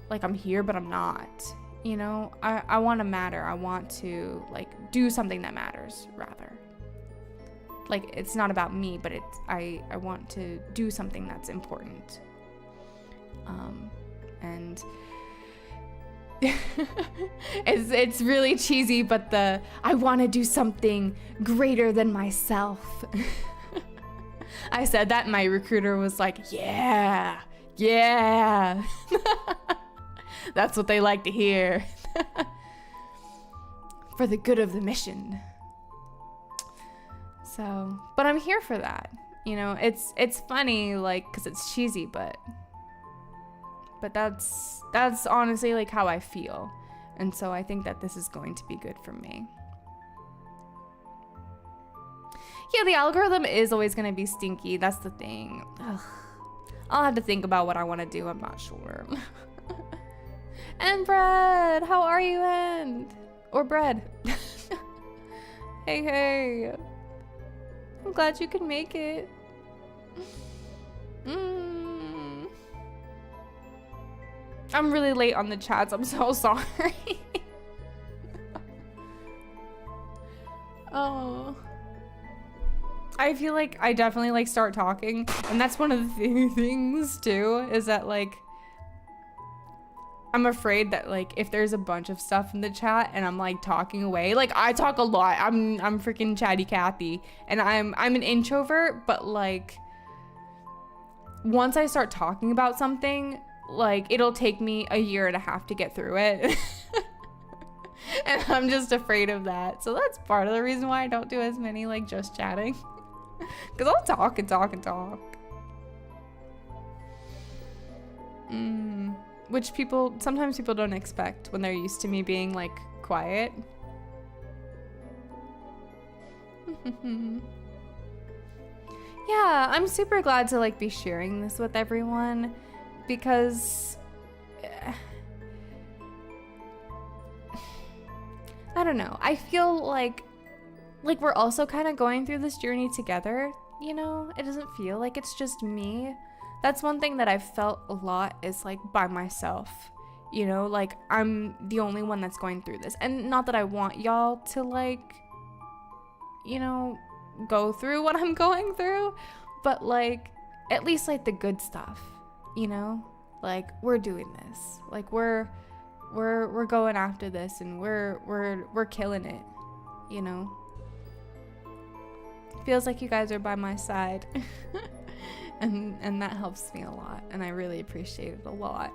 Speaker 1: like I'm here but I'm not, you know? I want to matter. I want to like do something that matters, rather. Like it's not about me, but it's I want to do something that's important. And it's really cheesy, but I want to do something greater than myself. I said that and my recruiter was like, yeah. That's what they like to hear. For the good of the mission. So, but I'm here for that. You know, it's funny, like, cause it's cheesy, but that's honestly like how I feel. And so I think that this is going to be good for me. Yeah, the algorithm is always going to be stinky. That's the thing. Ugh. I'll have to think about what I want to do. I'm not sure. And Bread, how are you, End? Or Bread? Hey. I'm glad you could make it. I'm really late on the chats. I'm so sorry. Oh. I feel like I definitely like start talking, and that's one of the things too, is that like I'm afraid that like if there's a bunch of stuff in the chat and I'm like talking away, like I talk a lot. I'm freaking chatty Cathy, and I'm an introvert, but like once I start talking about something, like it'll take me a year and a half to get through it. And I'm just afraid of that. So that's part of the reason why I don't do as many like just chatting. Because I'll talk and talk and talk. Which sometimes people don't expect when they're used to me being like quiet. Yeah, I'm super glad to like be sharing this with everyone, because I don't know. I feel like we're also kind of going through this journey together, you know? It doesn't feel like it's just me that's one thing that I've felt a lot, is like by myself, you know, like I'm the only one that's going through this. And not that I want y'all to like, you know, go through what I'm going through, but like at least like the good stuff, you know, like we're doing this, like we're going after this, and we're killing it, you know. Feels like you guys are by my side. and that helps me a lot, and I really appreciate it a lot.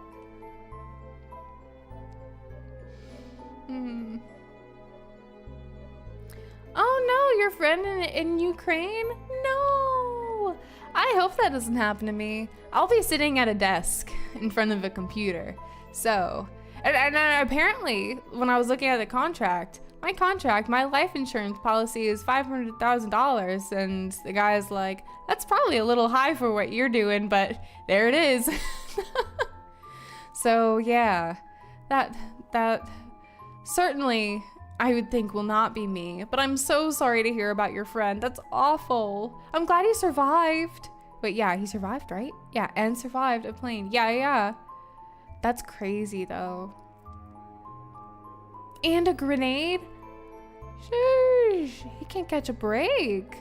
Speaker 1: Oh no, your friend in Ukraine? No! I hope that doesn't happen to me. I'll be sitting at a desk in front of a computer. So, and apparently, when I was looking at the contract, my life insurance policy is $500,000, and the guy's like, that's probably a little high for what you're doing, but there it is. So yeah, that certainly I would think will not be me, but I'm so sorry to hear about your friend. That's awful. I'm glad he survived. Wait, yeah, he survived, right? Yeah, and survived a plane. Yeah. That's crazy though. And a grenade? Sheesh, he can't catch a break.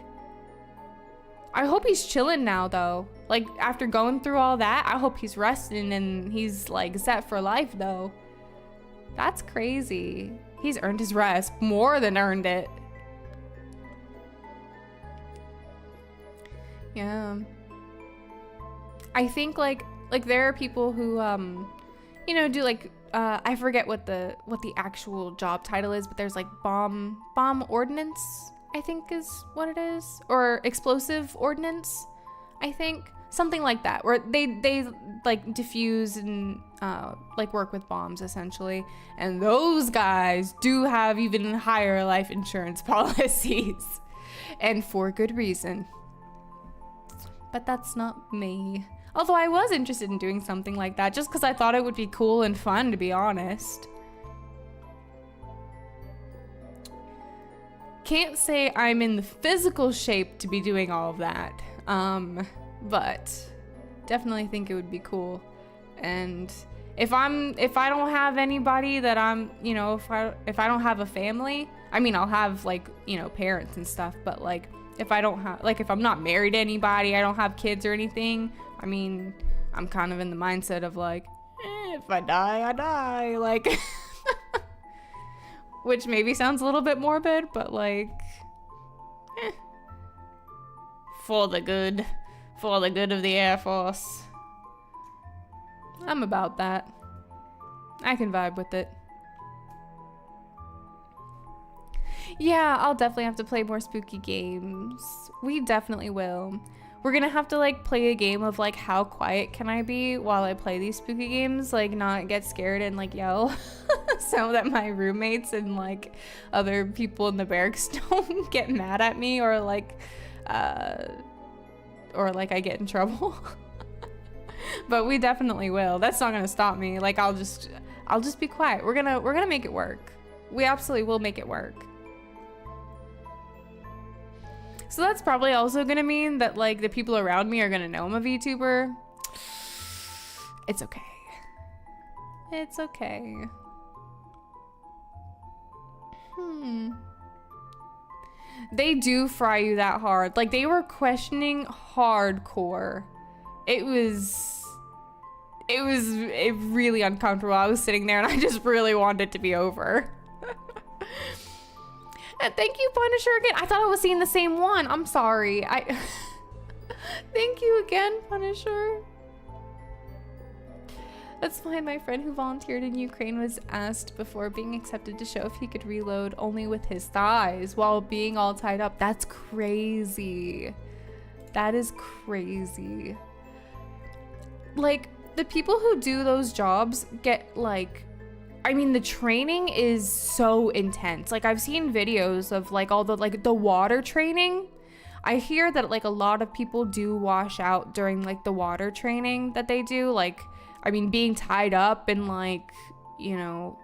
Speaker 1: I hope he's chilling now though. Like after going through all that, I hope he's resting and he's like set for life though. That's crazy. He's earned his rest, more than earned it. Yeah. I think like there are people who you know, do like I forget what the actual job title is, but there's like bomb ordnance, I think is what it is, or explosive ordnance, I think, something like that, where they like diffuse and like work with bombs essentially, and those guys do have even higher life insurance policies, and for good reason. But that's not me. Although I was interested in doing something like that just because I thought it would be cool and fun, to be honest. Can't say I'm in the physical shape to be doing all of that, but definitely think it would be cool. And if I don't have anybody that I'm, you know, if I don't have a family, I mean, I'll have like, you know, parents and stuff, but like if I don't have, like if I'm not married to anybody, I don't have kids or anything, I mean, I'm kind of in the mindset of like, if I die, I die, like, which maybe sounds a little bit morbid, but like, for the good of the Air Force. I'm about that. I can vibe with it. Yeah, I'll definitely have to play more spooky games. We definitely will. We're gonna have to like play a game of like how quiet can I be while I play these spooky games, like not get scared and like yell so that my roommates and like other people in the barracks don't get mad at me or like I get in trouble. But we definitely will. That's not gonna stop me. Like I'll just be quiet. We're gonna make it work. We absolutely will make it work. So that's probably also gonna mean that like the people around me are gonna know I'm a VTuber. It's okay. It's okay. They do fry you that hard. Like they were questioning hardcore. It was really uncomfortable. I was sitting there and I just really wanted it to be over. And thank you, Punisher, again. I thought I was seeing the same one. I'm sorry. Thank you again, Punisher. That's fine. My friend who volunteered in Ukraine was asked before being accepted to show if he could reload only with his thighs while being all tied up. That's crazy. That is crazy. Like, the people who do those jobs get like, I mean, the training is so intense. Like I've seen videos of like all the like the water training. I hear that like a lot of people do wash out during like the water training that they do. Like, I mean, being tied up and like, you know,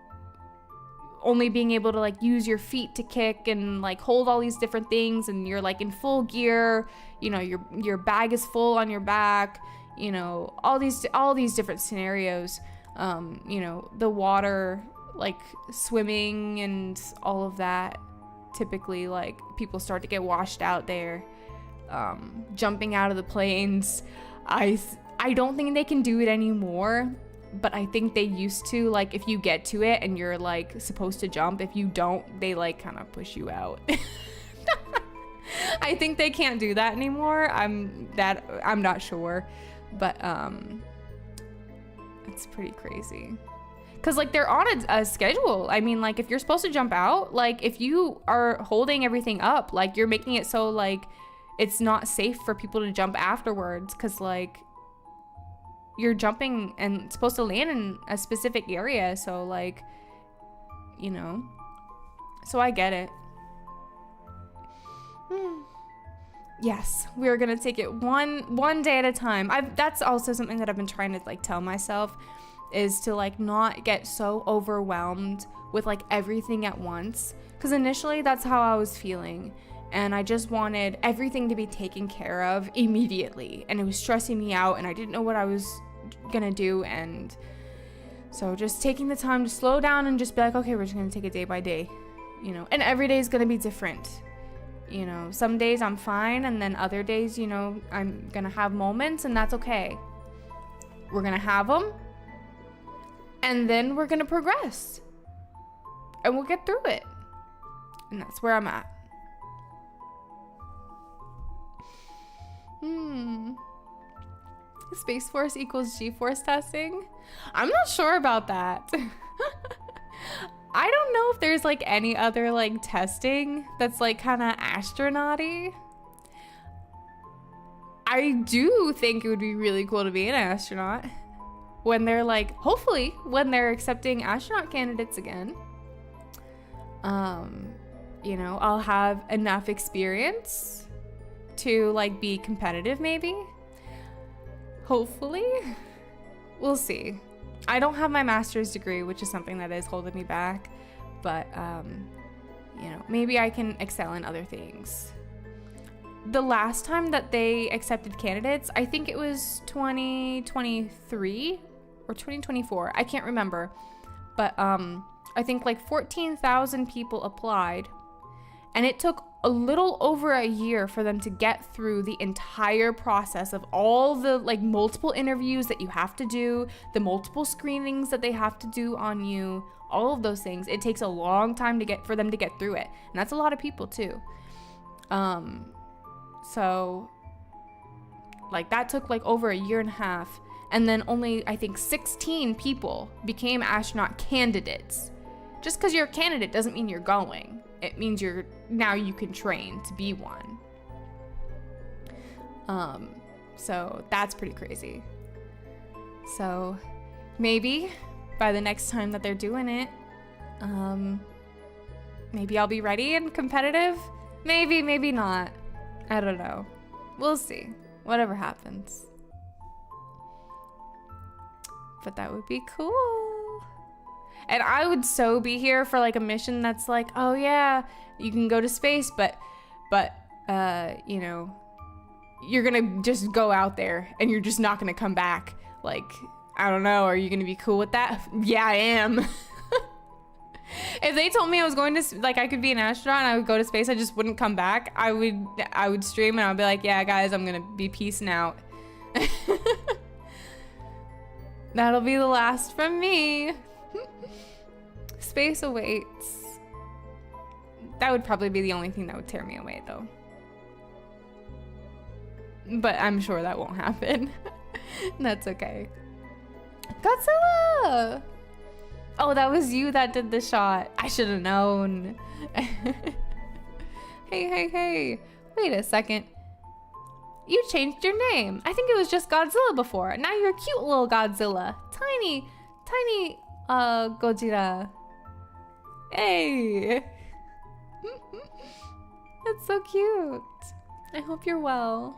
Speaker 1: only being able to like use your feet to kick and like hold all these different things, and you're like in full gear, you know, your bag is full on your back,
Speaker 2: you know, all these different scenarios. You know, the water, like swimming and all of that. Typically, like, people start to get washed out there. Jumping out of the planes. I don't think they can do it anymore, but I think they used to. Like, if you get to it and you're like supposed to jump, if you don't, they like kind of push you out. I think they can't do that anymore. I'm not sure, but it's pretty crazy. Cause like they're on a schedule. I mean, like, if you're supposed to jump out, like, if you are holding everything up, like, you're making it so like it's not safe for people to jump afterwards. Cause like you're jumping and supposed to land in a specific area. So like, you know, so I get it. Yes, we're gonna take it one day at a time. That's also something that I've been trying to like tell myself, is to like not get so overwhelmed with like everything at once. Because initially that's how I was feeling, and I just wanted everything to be taken care of immediately, and it was stressing me out, and I didn't know what I was gonna do. And so just taking the time to slow down and just be like, okay, we're just gonna take it day by day, you know. And every day is gonna be different, you know. Some days I'm fine, and then other days, you know, I'm gonna have moments, and that's okay. We're gonna have them, and then we're gonna progress, and we'll get through it. And that's where I'm at. Space Force equals G-Force testing? I'm not sure about that. I don't know if there's like any other like testing that's like kind of astronaut-y. I do think it would be really cool to be an astronaut when they're like, hopefully when they're accepting astronaut candidates again. You know, I'll have enough experience to like be competitive, maybe. Hopefully. We'll see. I don't have my master's degree, which is something that is holding me back, but you know, maybe I can excel in other things. The last time that they accepted candidates, I think it was 2023 or 2024. I can't remember, but I think like 14,000 people applied, and it took a little over a year for them to get through the entire process of all the like multiple interviews that you have to do, the multiple screenings that they have to do on you, all of those things. It takes a long time for them to get through it, and that's a lot of people too. So like that took like over a year and a half, and then only I think 16 people became astronaut candidates. Just because you're a candidate doesn't mean you're going. It means now you can train to be one. So that's pretty crazy. So maybe by the next time that they're doing it, maybe I'll be ready and competitive. Maybe not. I don't know. We'll see. Whatever happens. But that would be cool. And I would so be here for like a mission that's like, oh yeah, you can go to space, but you know, you're gonna just go out there and you're just not gonna come back. Like, I don't know, are you gonna be cool with that? Yeah, I am. If they told me I was going to, like, I could be an astronaut and I would go to space, I just wouldn't come back, I would stream and I'd be like, yeah guys, I'm gonna be peacing out. That'll be the last from me. Space awaits. That would probably be the only thing that would tear me away though. But I'm sure that won't happen. That's okay. Godzilla! Oh, that was you that did the shot. I should have known. Hey. Wait a second. You changed your name. I think it was just Godzilla before. Now you're a cute little Godzilla. Tiny Gojira. Hey. That's so cute. I hope you're well.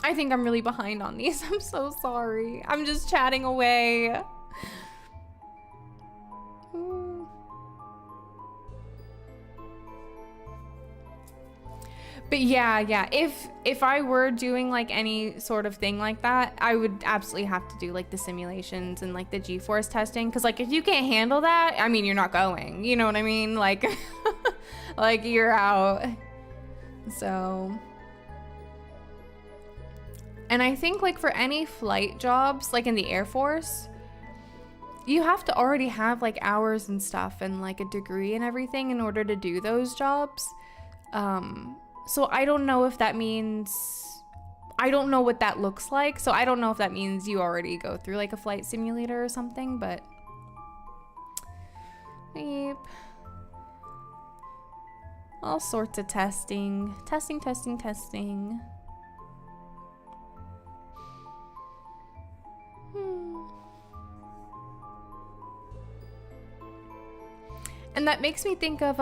Speaker 2: I think I'm really behind on these. I'm so sorry. I'm just chatting away. But yeah, if I were doing like any sort of thing like that, I would absolutely have to do like the simulations and like the G-force testing, because like if you can't handle that, I mean, you're not going, you know what I mean? Like like you're out. So, and I think like for any flight jobs like in the Air Force, you have to already have like hours and stuff and like a degree and everything in order to do those jobs. So I don't know if that means, I don't know what that looks like. So I don't know if that means you already go through like a flight simulator or something, but yep. All sorts of testing. And that makes me think of,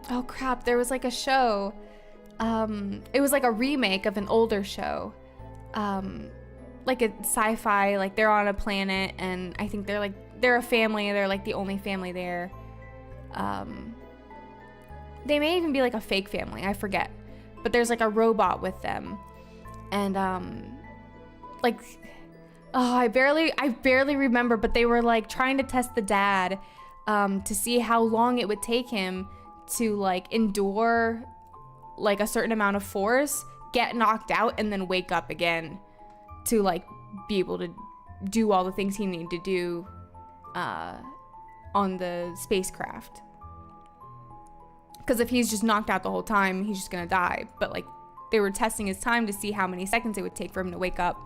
Speaker 2: oh crap, there was like a show. It was like a remake of an older show. Like a sci-fi, like they're on a planet and I think they're a family, they're like the only family there. They may even be like a fake family, I forget. But there's like a robot with them. And like, oh, I barely remember, but they were like trying to test the dad to see how long it would take him to like endure like a certain amount of force, get knocked out, and then wake up again to like be able to do all the things he needed to do on the spacecraft. Because if he's just knocked out the whole time, he's just gonna die. But like they were testing his time to see how many seconds it would take for him to wake up.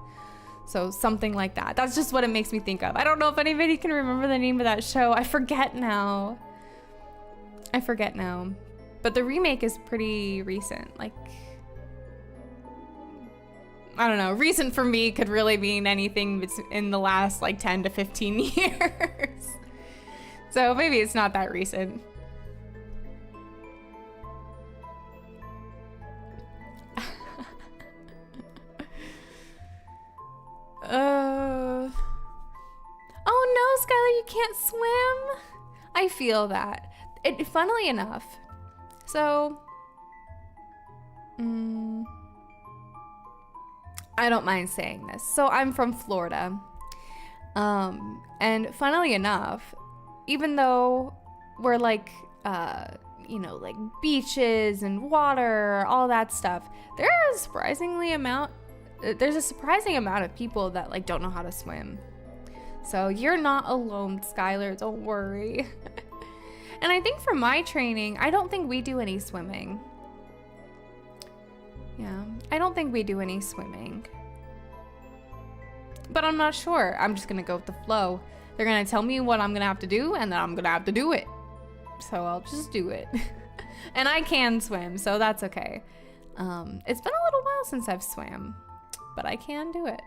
Speaker 2: So something like that. That's just what it makes me think of. I don't know if anybody can remember the name of that show. I forget now. But the remake is pretty recent. Like, I don't know. Recent for me could really mean anything in the last like 10 to 15 years. So maybe it's not that recent. Oh no, Skylar, you can't swim. I feel that. Funnily enough, so I don't mind saying this. So I'm from Florida, and funnily enough, even though we're like, you know, like beaches and water, all that stuff, there's a surprising amount of people that like don't know how to swim. So you're not alone, Skylar, don't worry. And I think for my training, I don't think we do any swimming. Yeah, I don't think we do any swimming. But I'm not sure. I'm just gonna go with the flow. They're gonna tell me what I'm gonna have to do, and then I'm gonna have to do it. So I'll just do it. And I can swim, so that's okay. It's been a little while since I've swam, but I can do it.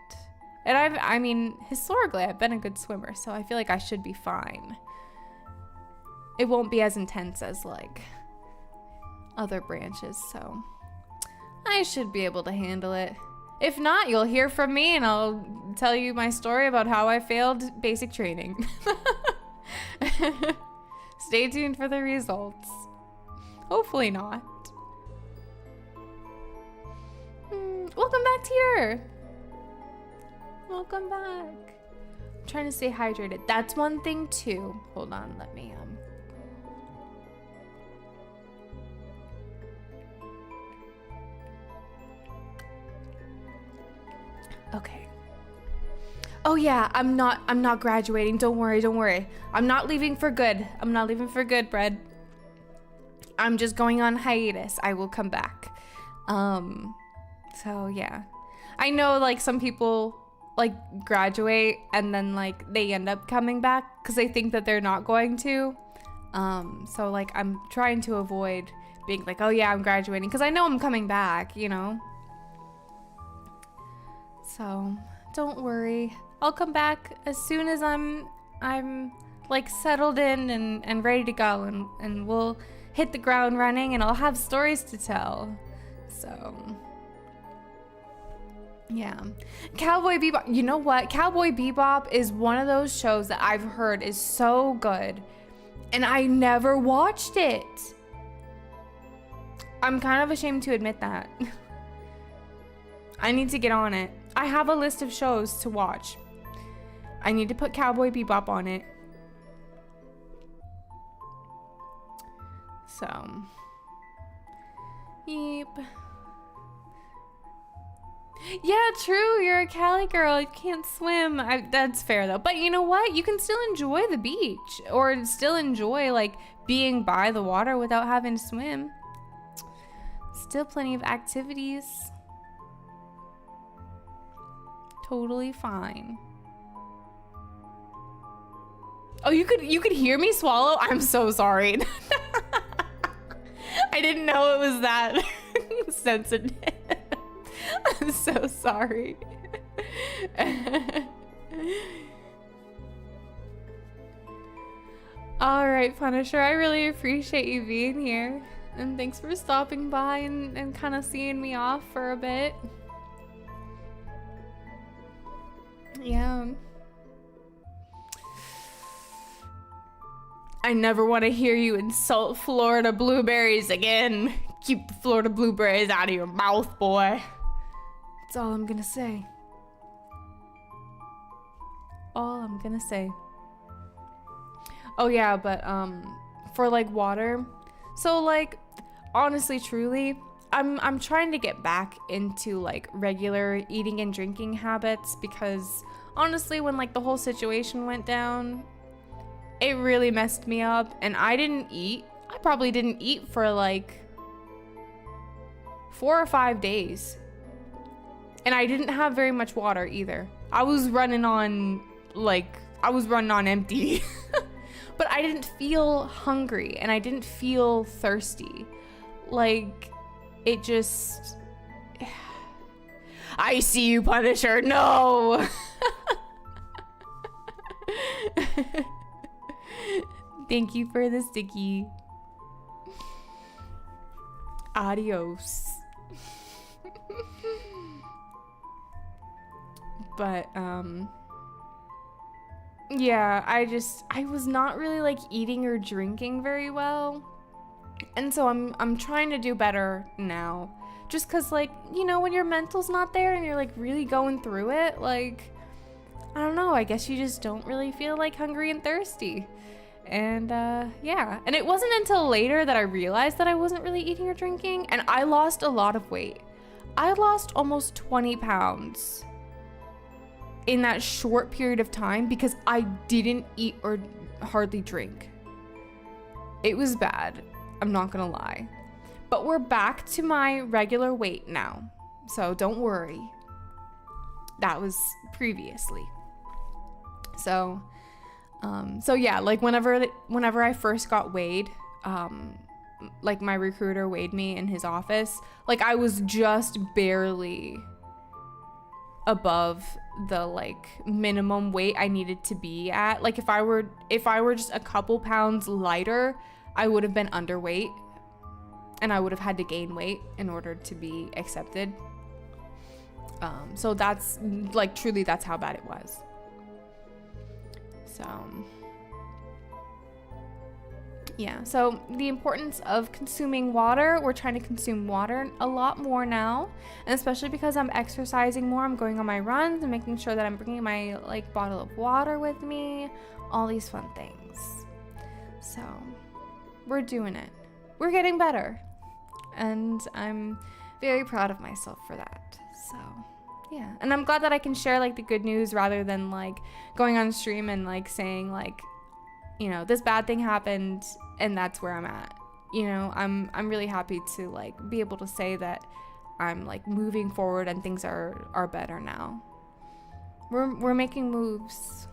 Speaker 2: And I mean, historically, I've been a good swimmer, so I feel like I should be fine. It won't be as intense as like other branches, so I should be able to handle it. If not, you'll hear from me and I'll tell you my story about how I failed basic training. Stay tuned for the results. Hopefully not. Welcome back, Teeter. Welcome back. I'm trying to stay hydrated. That's one thing too. Hold on, let me Okay. Oh yeah, I'm not graduating. Don't worry. I'm not leaving for good. Bread. I'm just going on hiatus. I will come back. So yeah. I know like some people like graduate and then like they end up coming back because they think that they're not going to. So like I'm trying to avoid being like, oh yeah, I'm graduating, because I know I'm coming back, you know. So don't worry, I'll come back as soon as I'm like settled in and ready to go, and we'll hit the ground running, and I'll have stories to tell. So yeah. Cowboy Bebop, you know what? Cowboy Bebop is one of those shows that I've heard is so good, and I never watched it. I'm kind of ashamed to admit that. I need to get on it. I have a list of shows to watch. I need to put Cowboy Bebop on it. So, yep. Yeah, true. You're a Cali girl. You can't swim. That's fair though. But you know what? You can still enjoy the beach, or still enjoy like being by the water without having to swim. Still plenty of activities. Totally fine. Oh, you could hear me swallow? I'm so sorry. I didn't know it was that sensitive. I'm so sorry. All right, Punisher, I really appreciate you being here. And thanks for stopping by and kind of seeing me off for a bit. Yeah. I never want to hear you insult Florida blueberries again. Keep the Florida blueberries out of your mouth, boy. That's all I'm gonna say. All I'm gonna say. Oh yeah, but for like water. So like honestly, truly, I'm trying to get back into like regular eating and drinking habits, because honestly, when like the whole situation went down, it really messed me up, and I didn't eat. I probably didn't eat for like 4 or 5 days. And I didn't have very much water either. I was running on empty. But I didn't feel hungry and I didn't feel thirsty. Like, it just... I see you, Punisher. No! Thank you for the sticky. Adios. But, yeah, I was not really like eating or drinking very well. And so I'm trying to do better now. Just cause like, you know, when your mental's not there and you're like really going through it, like, I don't know, I guess you just don't really feel like hungry and thirsty. And yeah, and it wasn't until later that I realized that I wasn't really eating or drinking, and I lost a lot of weight. I lost almost 20 pounds in that short period of time because I didn't eat or hardly drink. It was bad, I'm not gonna lie. But we're back to my regular weight now, so don't worry. That was previously. So yeah, like whenever I first got weighed, like my recruiter weighed me in his office, like I was just barely above the like minimum weight I needed to be at. Like if I were just a couple pounds lighter, I would have been underweight and I would have had to gain weight in order to be accepted. So that's like truly that's how bad it was. So yeah, so the importance of consuming water. We're trying to consume water a lot more now, and especially because I'm exercising more, I'm going on my runs and making sure that I'm bringing my like bottle of water with me, all these fun things. So we're doing it. We're getting better, and I'm very proud of myself for that. So yeah, and I'm glad that I can share like the good news rather than like going on stream and like saying like, you know, this bad thing happened and that's where I'm at. You know, I'm really happy to like be able to say that I'm like moving forward and things are better now. We're making moves.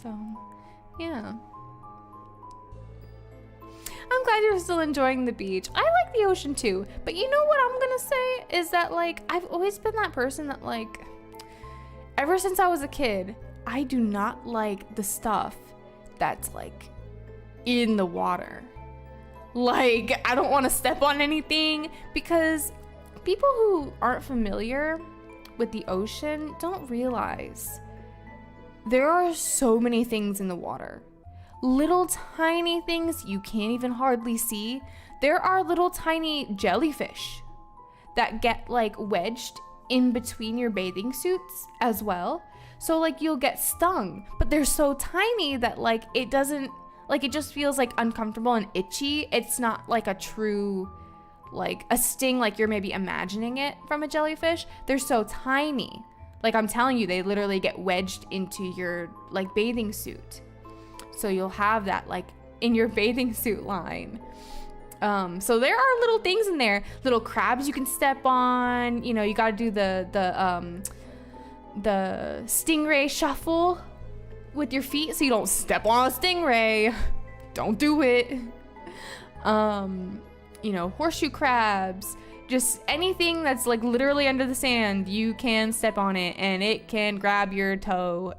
Speaker 2: So yeah, I'm glad you're still enjoying the beach. I like the ocean too, but you know what I'm gonna say is that like I've always been that person that like ever since I was a kid, I do not like the stuff that's like in the water. Like I don't want to step on anything, because people who aren't familiar with the ocean don't realize there are so many things in the water. Little tiny things you can't even hardly see there are little tiny jellyfish that get like wedged in between your bathing suits as well. So like you'll get stung, but they're so tiny that like it doesn't, like it just feels like uncomfortable and itchy. It's not like a true, like a sting like you're maybe imagining it from a jellyfish. They're so tiny. Like I'm telling you, they literally get wedged into your like bathing suit. So you'll have that like in your bathing suit line. So there are little things in there, little crabs you can step on. You know, you gotta do the stingray shuffle with your feet so you don't step on a stingray. Don't do it. You know, horseshoe crabs, just anything that's like literally under the sand, you can step on it and it can grab your toe.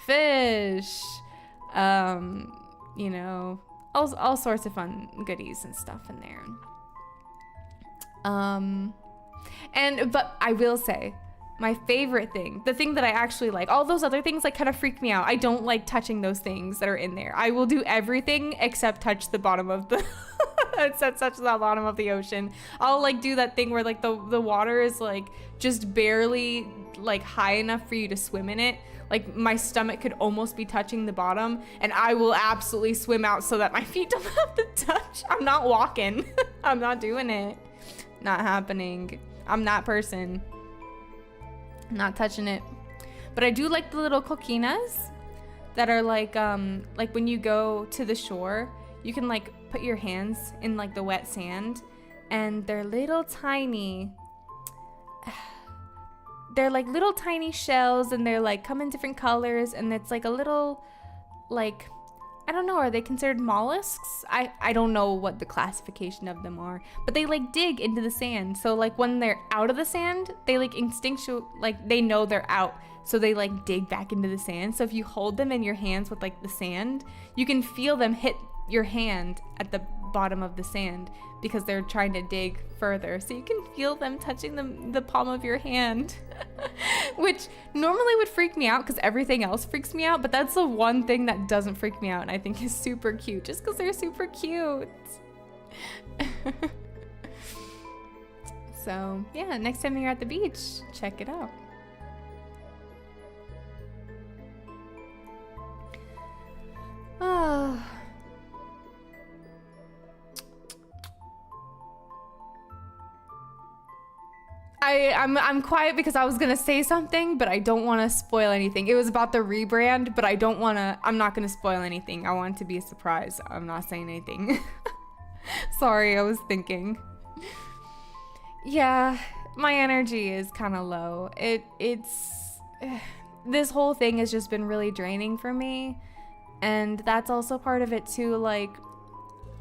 Speaker 2: Fish, you know, all sorts of fun goodies and stuff in there. But I will say, my favorite thing, the thing that I actually like, all those other things like kind of freak me out. I don't like touching those things that are in there. I will do everything except touch the bottom of the except touch the bottom of the ocean. I'll like do that thing where like the water is like just barely like high enough for you to swim in it. Like my stomach could almost be touching the bottom, and I will absolutely swim out so that my feet don't have to touch. I'm not walking. I'm not doing it. Not happening. I'm that person. Not touching it. But I do like the little coquinas that are like when you go to the shore, you can like put your hands in like the wet sand, and they're little tiny, they're like little tiny shells, and they're like come in different colors, and it's like a little, like, I don't know, are they considered mollusks? I don't know what the classification of them are, but they like dig into the sand. So like when they're out of the sand, they like instinctual, like they know they're out, so they like dig back into the sand. So if you hold them in your hands with like the sand, you can feel them hit your hand at the bottom of the sand because they're trying to dig further. So you can feel them touching the palm of your hand, which normally would freak me out because everything else freaks me out. But that's the one thing that doesn't freak me out and I think is super cute, just because they're super cute. So yeah, next time you're at the beach, check it out. Oh. I'm quiet because I was gonna say something, but I don't want to spoil anything. It was about the rebrand, but I'm not gonna spoil anything. I want it to be a surprise. I'm not saying anything. Sorry, I was thinking. Yeah, my energy is kind of low. This whole thing has just been really draining for me, and that's also part of it too. Like,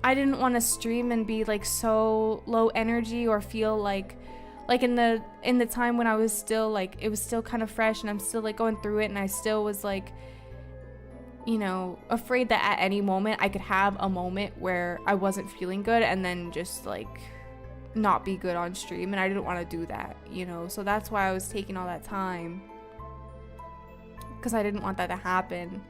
Speaker 2: I didn't want to stream and be like so low energy or feel like in the time when I was still like, it was still kind of fresh and I'm still like going through it, and I still was like, you know, afraid that at any moment I could have a moment where I wasn't feeling good and then just like not be good on stream, and I didn't want to do that, you know. So that's why I was taking all that time, because I didn't want that to happen.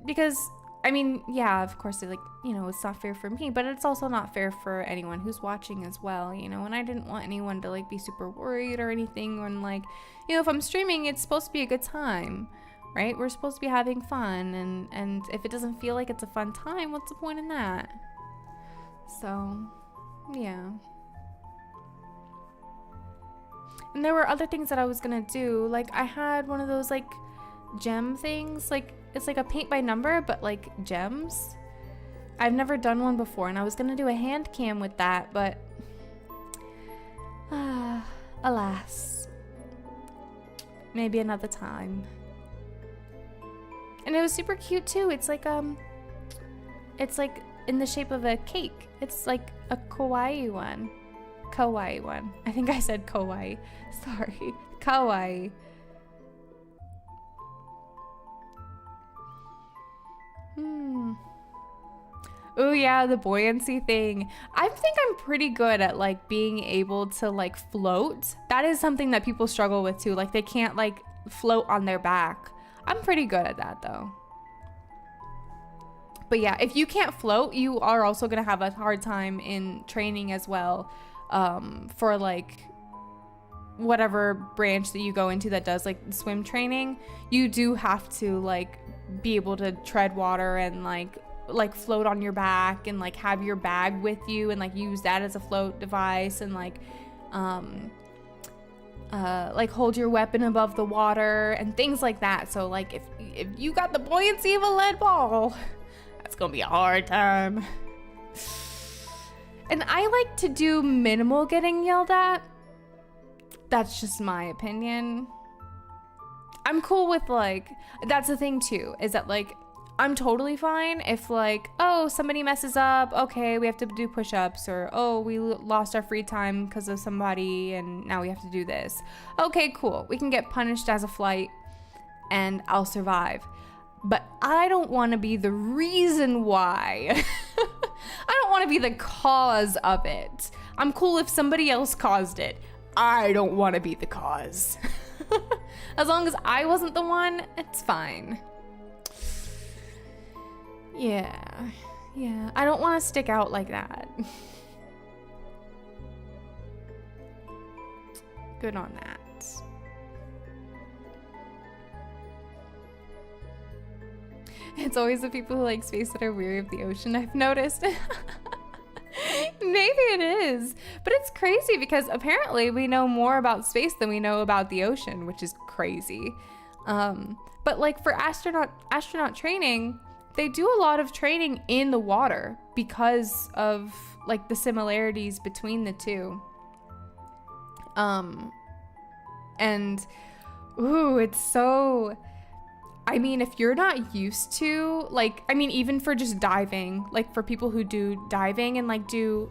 Speaker 2: Because I mean, yeah, of course, like, you know, it's not fair for me, but it's also not fair for anyone who's watching as well, you know. And I didn't want anyone to like be super worried or anything when, like, you know, if I'm streaming, it's supposed to be a good time, right? We're supposed to be having fun, and if it doesn't feel like it's a fun time, what's the point in that? So yeah. And there were other things that I was gonna do. Like, I had one of those like gem things, like it's like a paint by number but like gems. I've never done one before, and I was gonna do a hand cam with that, but alas, maybe another time. And it was super cute too. It's like in the shape of a cake. It's like a kawaii one. I think I said kawaii. Sorry. Kawaii. Oh yeah, the buoyancy thing. I think I'm pretty good at like being able to like float. That is something that people struggle with too. Like, they can't like float on their back. I'm pretty good at that though. But yeah, if you can't float, you are also going to have a hard time in training as well, for like whatever branch that you go into that does like swim training. You do have to like be able to tread water and like float on your back and like have your bag with you and like use that as a float device and like hold your weapon above the water and things like that. So like if you got the buoyancy of a lead ball, that's gonna be a hard time. And I like to do minimal getting yelled at. That's just my opinion. I'm cool with like, that's the thing too, is that like I'm totally fine if like, oh, somebody messes up, okay, we have to do push-ups, or oh, we lost our free time because of somebody and now we have to do this. Okay, cool. We can get punished as a flight and I'll survive. But I don't want to be the reason why. I don't want to be the cause of it. I'm cool if somebody else caused it. I don't want to be the cause. As long as I wasn't the one, it's fine. Yeah. I don't want to stick out like that. Good on that. It's always the people who like space that are weary of the ocean, I've noticed. Maybe it is, but it's crazy because apparently we know more about space than we know about the ocean, which is crazy. But like for astronaut training, they do a lot of training in the water because of like the similarities between the two. And ooh, it's so, I mean, if you're not used to, like, I mean, even for just diving, like for people who do diving and like do,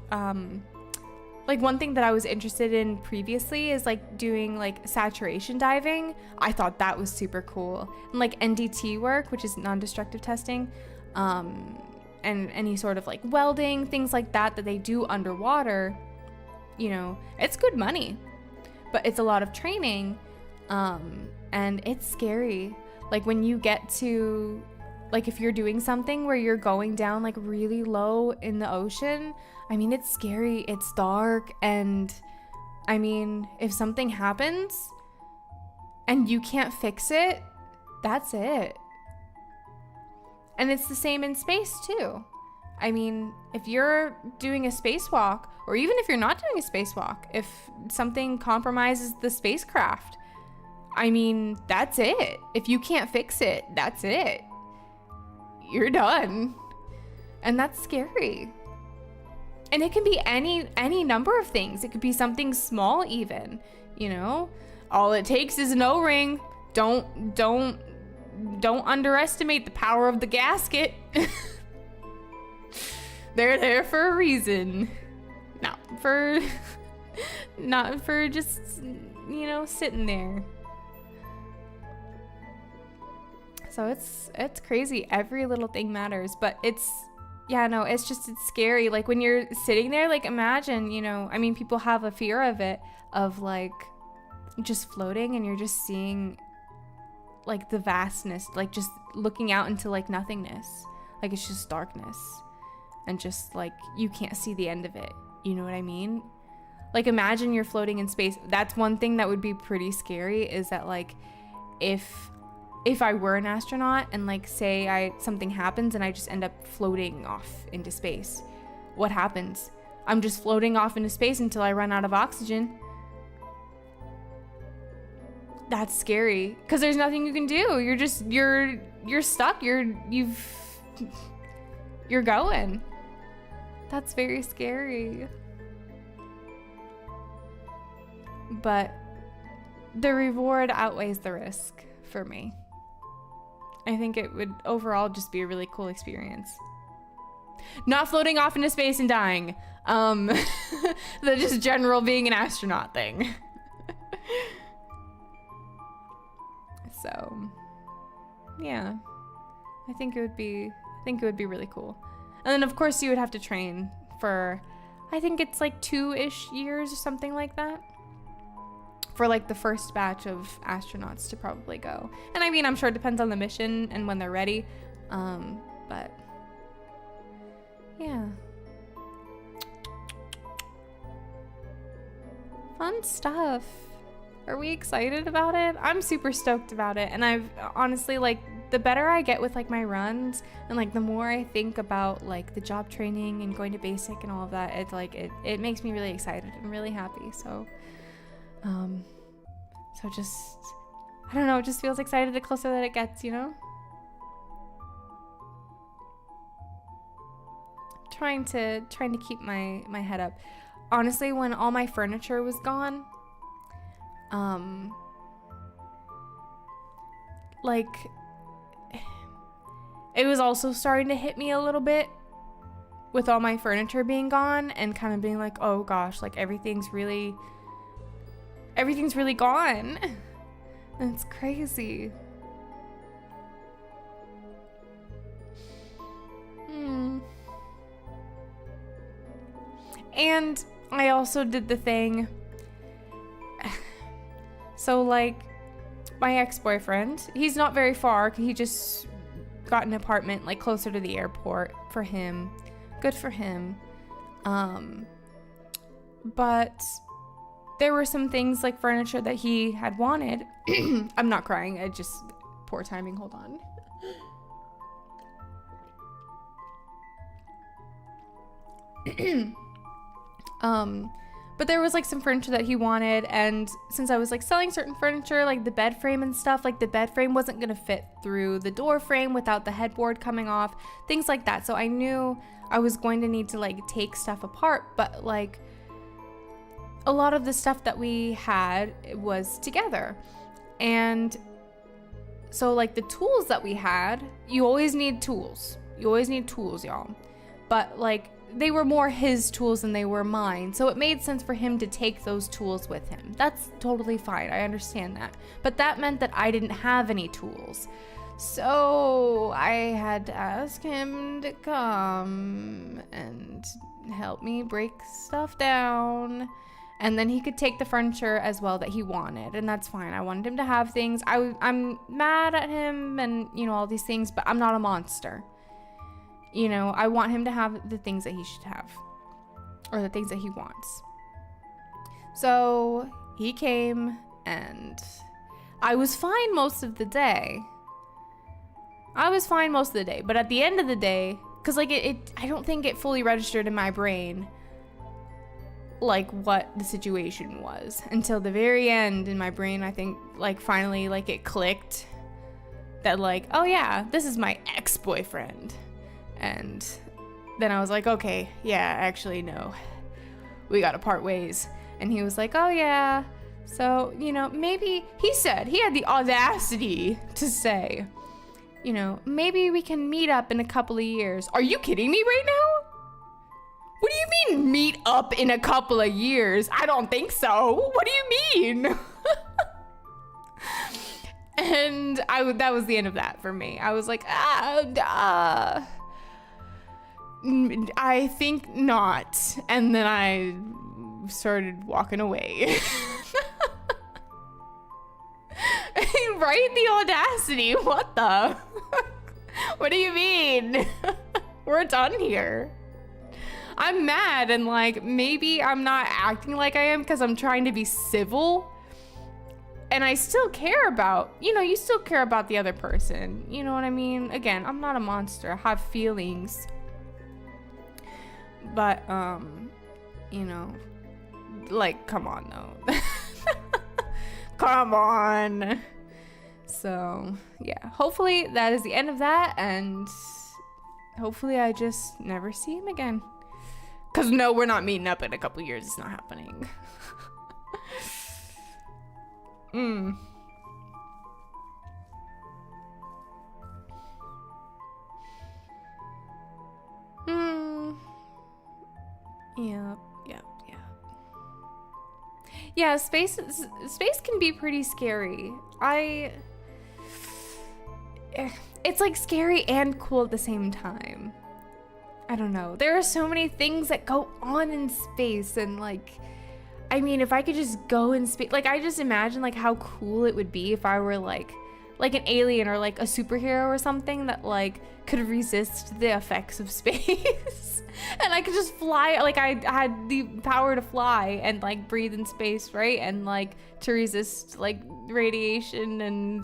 Speaker 2: like one thing that I was interested in previously is like doing like saturation diving. I thought that was super cool. And like NDT work, which is non-destructive testing, and any sort of like welding, things like that they do underwater, you know, it's good money, but it's a lot of training, and it's scary. Like when you get to, like if you're doing something where you're going down like really low in the ocean, I mean, it's scary, it's dark, and I mean, if something happens and you can't fix it, that's it. And it's the same in space too. I mean, if you're doing a spacewalk, or even if you're not doing a spacewalk, if something compromises the spacecraft, I mean, that's it. If you can't fix it, that's it. You're done. And that's scary. And it can be any number of things. It could be something small even, you know? All it takes is an O-ring. Don't underestimate the power of the gasket. They're there for a reason. Not for just, you know, sitting there. So it's crazy. Every little thing matters, but it's scary. Like when you're sitting there, like imagine, you know, I mean, people have a fear of it, of like just floating and you're just seeing like the vastness, like just looking out into like nothingness. Like it's just darkness and just like you can't see the end of it. You know what I mean? Like imagine you're floating in space. That's one thing that would be pretty scary, is that like if I were an astronaut and like say something happens and I just end up floating off into space, what happens? I'm just floating off into space until I run out of oxygen. That's scary because there's nothing you can do. You're stuck. You're going. That's very scary. But the reward outweighs the risk for me. I think it would overall just be a really cool experience. Not floating off into space and dying. The just general being an astronaut thing. So, yeah. I think it would be really cool. And then of course you would have to train for, I think it's like 2-ish years or something like that, for like the first batch of astronauts to probably go. And I mean, I'm sure it depends on the mission and when they're ready. But yeah. Fun stuff. Are we excited about it? I'm super stoked about it. And I've honestly, like, the better I get with like my runs and like the more I think about like the job training and going to basic and all of that, it's like it makes me really excited and really happy. So just, I don't know, it just feels excited the closer that it gets, you know? Trying to keep my head up. Honestly, when all my furniture was gone, like, it was also starting to hit me a little bit with all my furniture being gone and kind of being like, oh gosh, like everything's really gone. And it's crazy. And I also did the thing. So like my ex-boyfriend, he's not very far. He just got an apartment like closer to the airport for him. Good for him. But there were some things like furniture that he had wanted. I'm not crying. I just, poor timing. Hold on. But there was like some furniture that he wanted, and since I was like selling certain furniture, like the bed frame and stuff, like the bed frame wasn't gonna fit through the door frame without the headboard coming off, things like that. So I knew I was going to need to like take stuff apart, but like a lot of the stuff that we had was together. And so like the tools that we had, you always need tools. You always need tools, y'all. But like they were more his tools than they were mine. So it made sense for him to take those tools with him. That's totally fine. I understand that. But that meant that I didn't have any tools. So I had to ask him to come and help me break stuff down. And then he could take the furniture as well that he wanted. And that's fine. I wanted him to have things. I'm mad at him and, you know, all these things, but I'm not a monster. You know, I want him to have the things that he should have, or the things that he wants. So he came, and I was fine most of the day. But at the end of the day, because like I don't think it fully registered in my brain like what the situation was until the very end in my brain. I think like finally like it clicked that like, oh yeah, this is my ex-boyfriend. And then I was like, okay, yeah, actually, no, we gotta part ways. And he was like, oh yeah, so, you know, maybe, he had the audacity to say, you know, maybe we can meet up in a couple of years. Are you kidding me right now? What do you mean meet up in a couple of years? I don't think so. What do you mean? And that was the end of that for me. I was like, I think not. And then I started walking away. Right? The audacity. What the? What do you mean? We're done here. I'm mad, and like maybe I'm not acting like I am because I'm trying to be civil. And I still care about, you know, you still care about the other person. You know what I mean? Again, I'm not a monster. I have feelings. But, you know, like, come on, though. Come on. So, yeah. Hopefully that is the end of that, and hopefully I just never see him again. Because, no, we're not meeting up in a couple years. It's not happening. Yep. Yeah, space can be pretty scary. It's like scary and cool at the same time. I don't know. There are so many things that go on in space, and like, I mean, if I could just go in space, like I just imagine like how cool it would be if I were like like an alien or like a superhero or something that like could resist the effects of space. And I could just fly, like I had the power to fly and like breathe in space, right? And like to resist like radiation and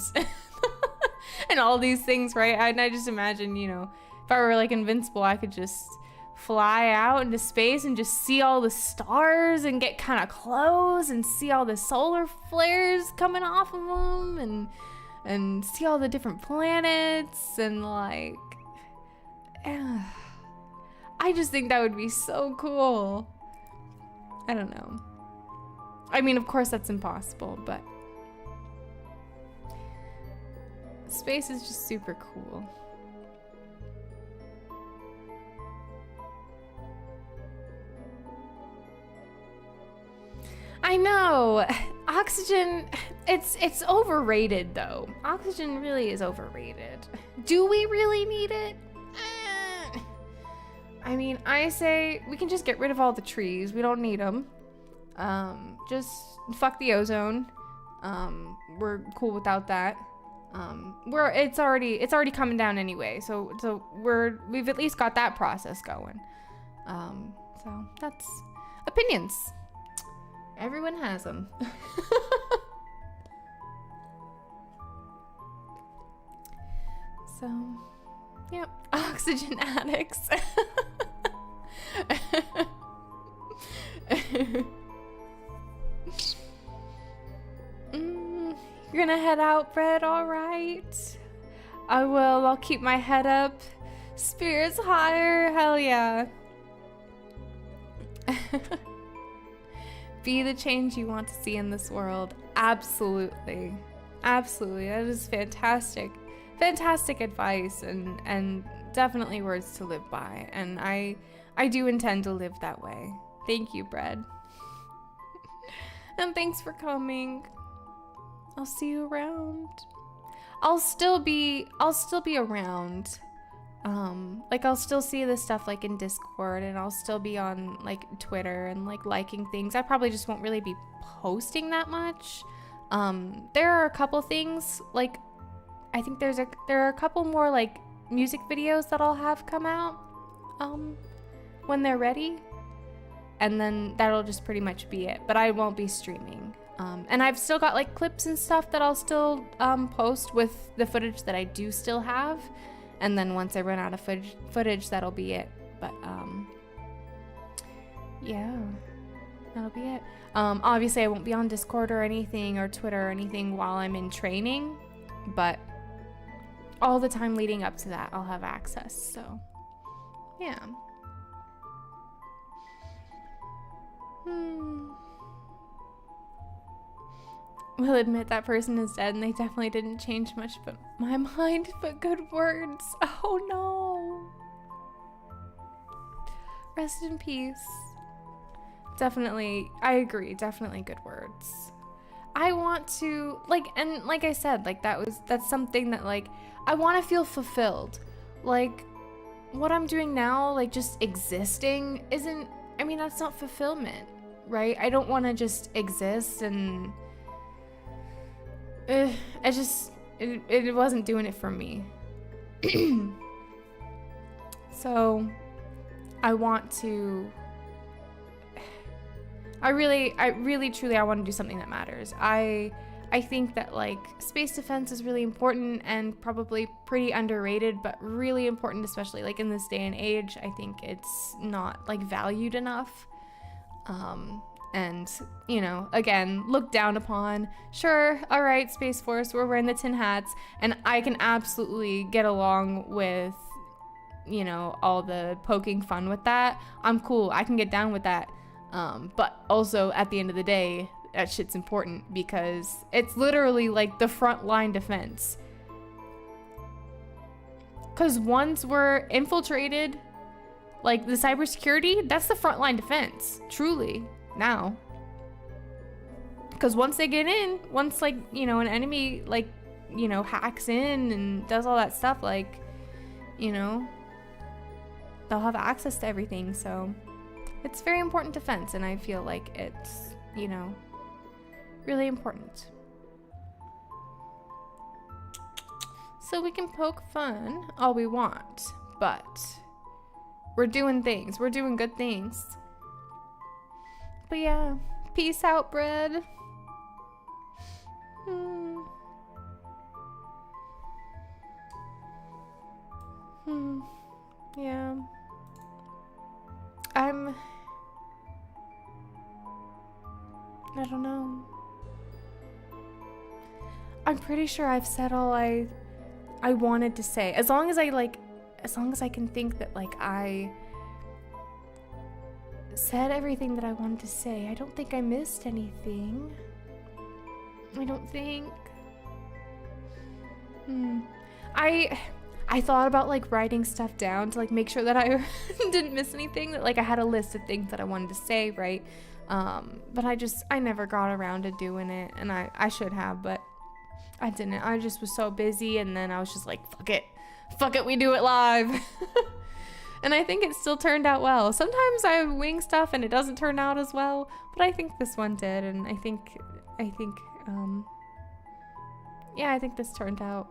Speaker 2: and all these things, right? And I just imagine, you know, if I were like invincible, I could just fly out into space and just see all the stars and get kind of close and see all the solar flares coming off of them and see all the different planets and like I just think that would be so cool. I don't know. I mean, of course that's impossible, but space is just super cool. I know. Oxygen, it's overrated though. Oxygen really is overrated. Do we really need it? I mean, I say we can just get rid of all the trees. We don't need them. Just fuck the ozone. We're cool without that. It's already coming down anyway. So we've at least got that process going. So that's opinions. Everyone has them. So, yep, oxygen addicts. You're gonna head out, Brett? All right. I will. I'll keep my head up. Spirits higher. Hell yeah. Be the change you want to see in this world. Absolutely. Absolutely. That is fantastic. Fantastic advice and definitely words to live by. And I do intend to live that way. Thank you, Bread. And thanks for coming. I'll see you around. I'll still be around. Like I'll still see this stuff like in Discord, and I'll still be on like Twitter and like liking things. I probably just won't really be posting that much. There are a couple things, like I think there are a couple more like music videos that I'll have come out when they're ready, and then that'll just pretty much be it. But I won't be streaming. And I've still got like clips and stuff that I'll still post with the footage that I do still have. And then once I run out of footage, that'll be it. But, yeah, that'll be it. Obviously, I won't be on Discord or anything, or Twitter or anything while I'm in training. But all the time leading up to that, I'll have access. So, yeah. Will admit that person is dead and they definitely didn't change much but my mind, but good words. Oh no. Rest in peace. Definitely, I agree, definitely good words. I want to, like, and like I said, like that's something that like, I want to feel fulfilled. Like, what I'm doing now, like just existing isn't, I mean, that's not fulfillment, right? I don't want to just exist and it wasn't doing it for me. So I want to, I really truly I want to do something that matters. I think that like space defense is really important and probably pretty underrated, but really important, especially like in this day and age. I think it's not like valued enough. And, you know, again, looked down upon. Sure, all right, Space Force, we're wearing the tin hats, and I can absolutely get along with, you know, all the poking fun with that. I'm cool, I can get down with that. But also, at the end of the day, that shit's important because it's literally like the front line defense. Because once we're infiltrated, like the cybersecurity, that's the front line defense, truly. Now, because once they get in, once like, you know, an enemy like, you know, hacks in and does all that stuff, like, you know, they'll have access to everything. So it's very important defense, and I feel like it's, you know, really important. So we can poke fun all we want, but we're doing things. We're doing good things. But yeah, peace out, bread. Yeah. I don't know. I'm pretty sure I've said all I wanted to say. As long as I can think that like I said everything that I wanted to say. I don't think I missed anything. I don't think. I thought about like writing stuff down to like make sure that I didn't miss anything, that like I had a list of things that I wanted to say, right? But I never got around to doing it, and I should have, but I didn't. I just was so busy, and then I was just like, fuck it, we do it live. And I think it still turned out well. Sometimes I wing stuff and it doesn't turn out as well, but I think this one did, and I think this turned out,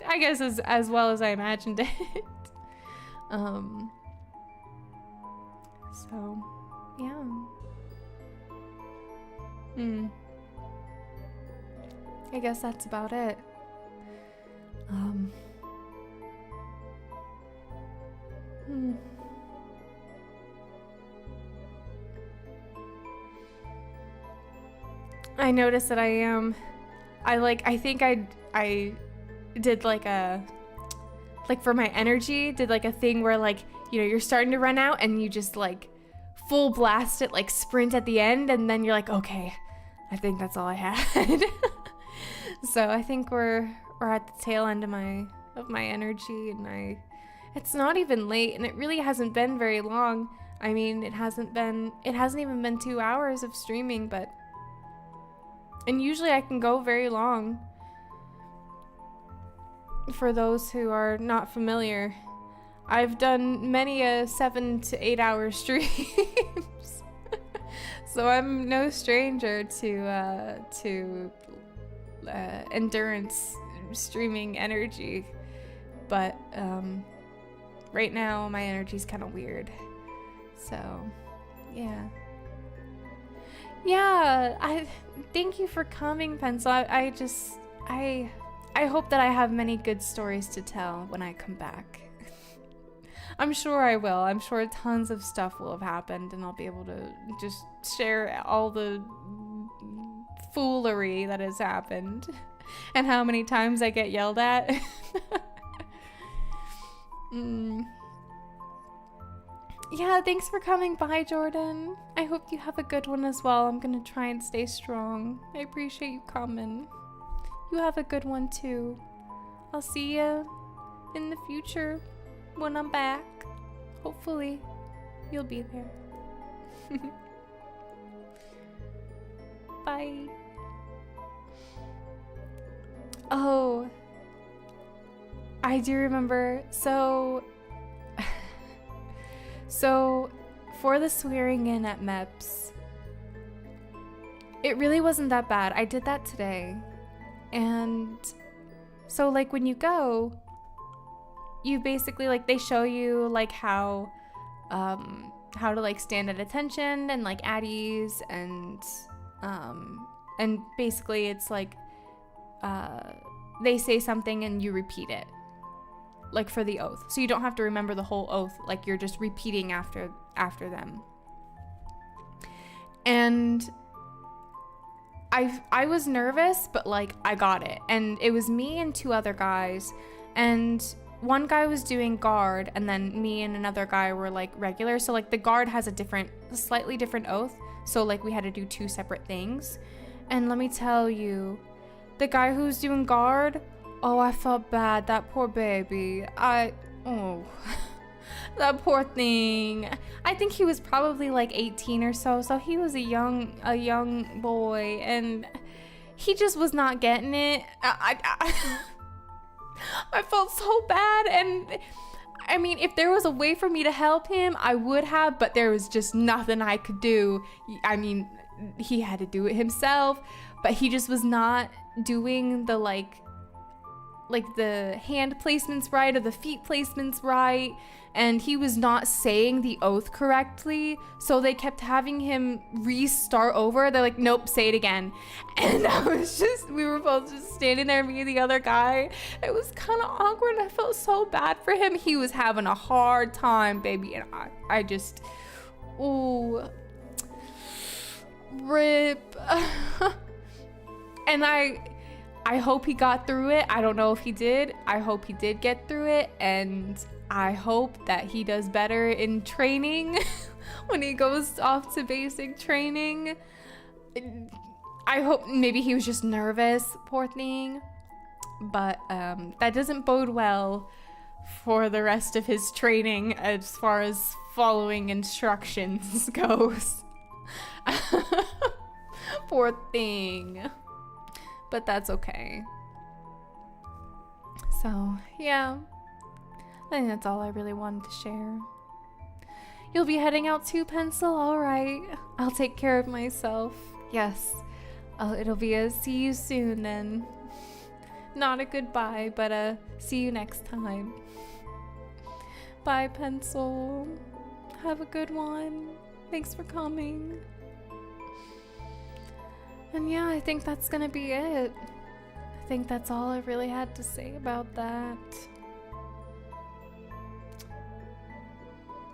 Speaker 2: I guess, as well as I imagined it. So, yeah. I guess that's about it. I noticed that I think I did like a, like for my energy, did like a thing where like, you know, you're starting to run out and you just like full blast it, like sprint at the end, and then you're like, okay, I think that's all I had. So I think we're at the tail end of my energy, and it's not even late, and it really hasn't been very long. I mean, it hasn't even been 2 hours of streaming, and usually I can go very long. For those who are not familiar, I've done many a 7 to 8 hour streams. So I'm no stranger to endurance streaming energy, but right now my energy's kind of weird. So yeah, I thank you for coming, Pencil. I hope that I have many good stories to tell when I come back. I'm sure I will. I'm sure tons of stuff will have happened, and I'll be able to just share all the foolery that has happened and how many times I get yelled at. Yeah, thanks for coming by, Jordan. I hope you have a good one as well. I'm gonna try and stay strong. I appreciate you coming. You have a good one too. I'll see you in the future when I'm back. Hopefully, you'll be there. Bye. Oh, I do remember. So for the swearing in at MEPS, it really wasn't that bad. I did that today. And so like when you go, you basically like, they show you like how to like stand at attention and like at ease, and basically it's like they say something and you repeat it, like for the oath. So you don't have to remember the whole oath, like you're just repeating after them. And I was nervous, but like I got it. And it was me and 2 other guys, and one guy was doing guard, and then me and another guy were like regular. So like the guard has a slightly different oath. So like we had to do 2 separate things. And let me tell you, the guy who's doing guard, oh, I felt bad. That poor baby. That poor thing. I think he was probably like 18 or so. So he was a young boy, and he just was not getting it. I felt so bad, and I mean, if there was a way for me to help him, I would have, but there was just nothing I could do. I mean, he had to do it himself, but he just was not doing the like like the hand placements right or the feet placements right, and he was not saying the oath correctly, so they kept having him restart over. They're like, nope, say it again. And we were both just standing there, me and the other guy. It was kind of awkward. I felt so bad for him. He was having a hard time, baby, and I just, ooh, rip. And I hope he got through it. I don't know if he did. I hope he did get through it, and I hope that he does better in training when he goes off to basic training. I hope maybe he was just nervous, poor thing. But that doesn't bode well for the rest of his training as far as following instructions goes. Poor thing. But that's okay. So, yeah. I think that's all I really wanted to share. You'll be heading out too, Pencil? Alright. I'll take care of myself. Yes. It'll be a see you soon then. Not a goodbye, but a see you next time. Bye, Pencil. Have a good one. Thanks for coming. And yeah, I think that's gonna be it. I think that's all I really had to say about that.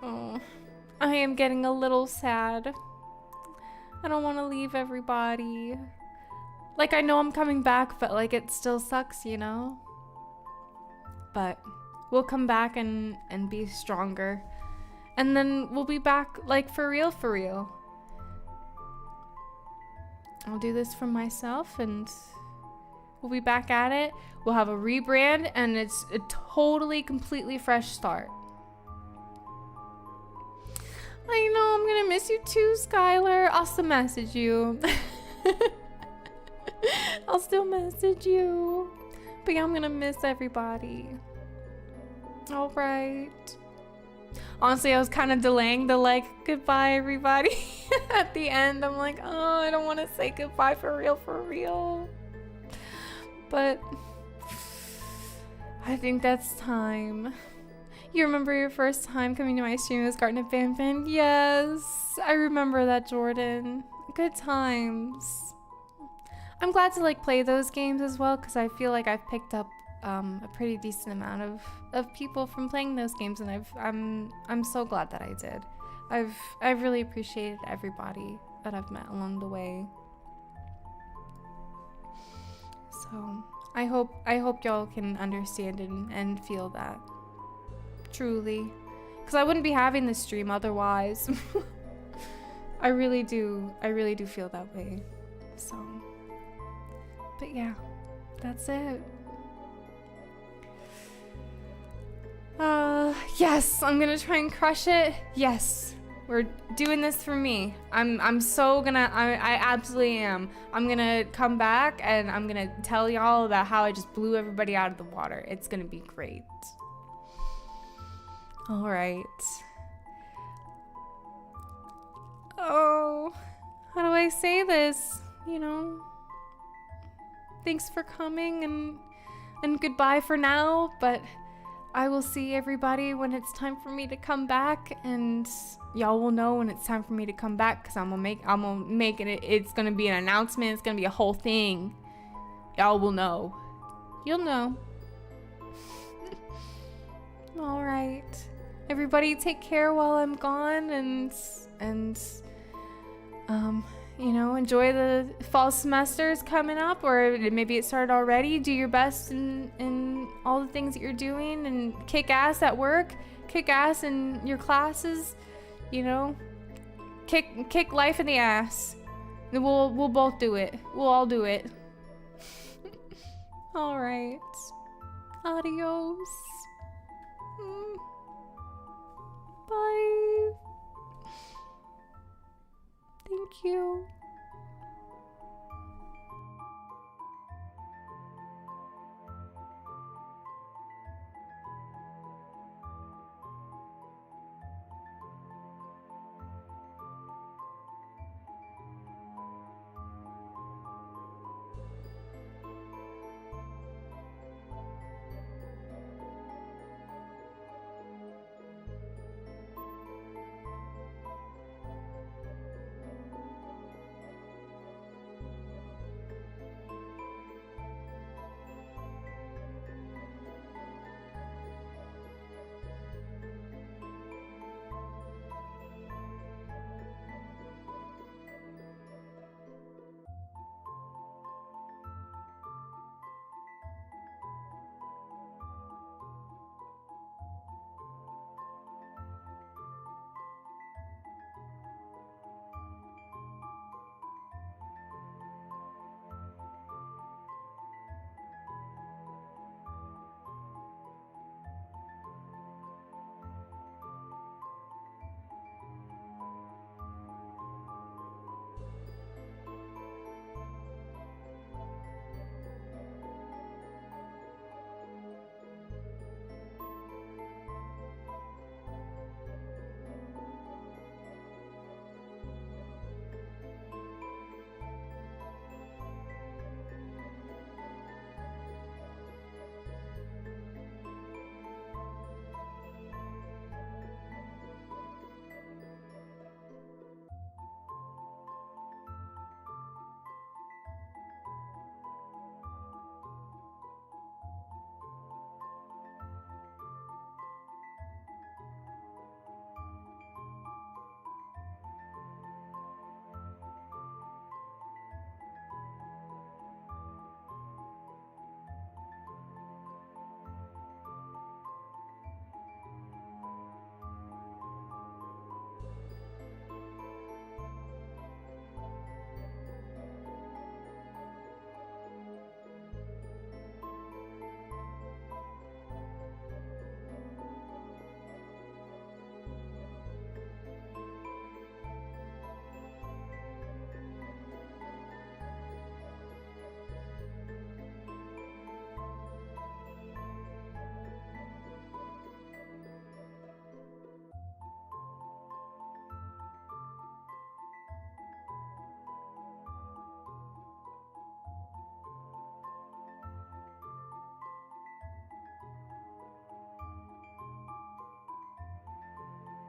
Speaker 2: Oh, I am getting a little sad. I don't want to leave everybody. Like, I know I'm coming back, but like, it still sucks, you know? But we'll come back and be stronger. And then we'll be back, like, for real, for real. I'll do this for myself, and we'll be back at it. We'll have a rebrand, and it's a totally, completely fresh start. I know, I'm gonna miss you too, Skylar. I'll still message you. I'll still message you. But yeah, I'm gonna miss everybody. Alright. Honestly, I was kind of delaying the like, goodbye everybody at the end. I'm like, oh, I don't want to say goodbye for real, for real. But I think that's time. You remember your first time coming to my stream as Garten of Banban? Yes, I remember that, Jordan. Good times. I'm glad to like play those games as well, because I feel like I've picked up a pretty decent amount of people from playing those games, and I'm so glad that I did. I've really appreciated everybody that I've met along the way. So I hope y'all can understand and feel that. Truly, because I wouldn't be having this stream otherwise. I really do feel that way. So, but yeah, that's it. Yes, I'm gonna try and crush it. Yes, we're doing this for me. I'm so gonna, I absolutely am. I'm gonna come back and I'm gonna tell y'all about how I just blew everybody out of the water. It's gonna be great. All right. Oh, how do I say this? You know, thanks for coming and goodbye for now, but I will see everybody when it's time for me to come back, and y'all will know when it's time for me to come back, because I'm gonna make it, it's gonna be an announcement, it's gonna be a whole thing. Y'all will know. You'll know. All right. Everybody take care while I'm gone, and you know, enjoy the fall semesters coming up, or maybe it started already. Do your best in all the things that you're doing, and kick ass at work, kick ass in your classes, you know, kick life in the ass. And we'll both do it. We'll all do it. All right. Adios. Bye. Thank you.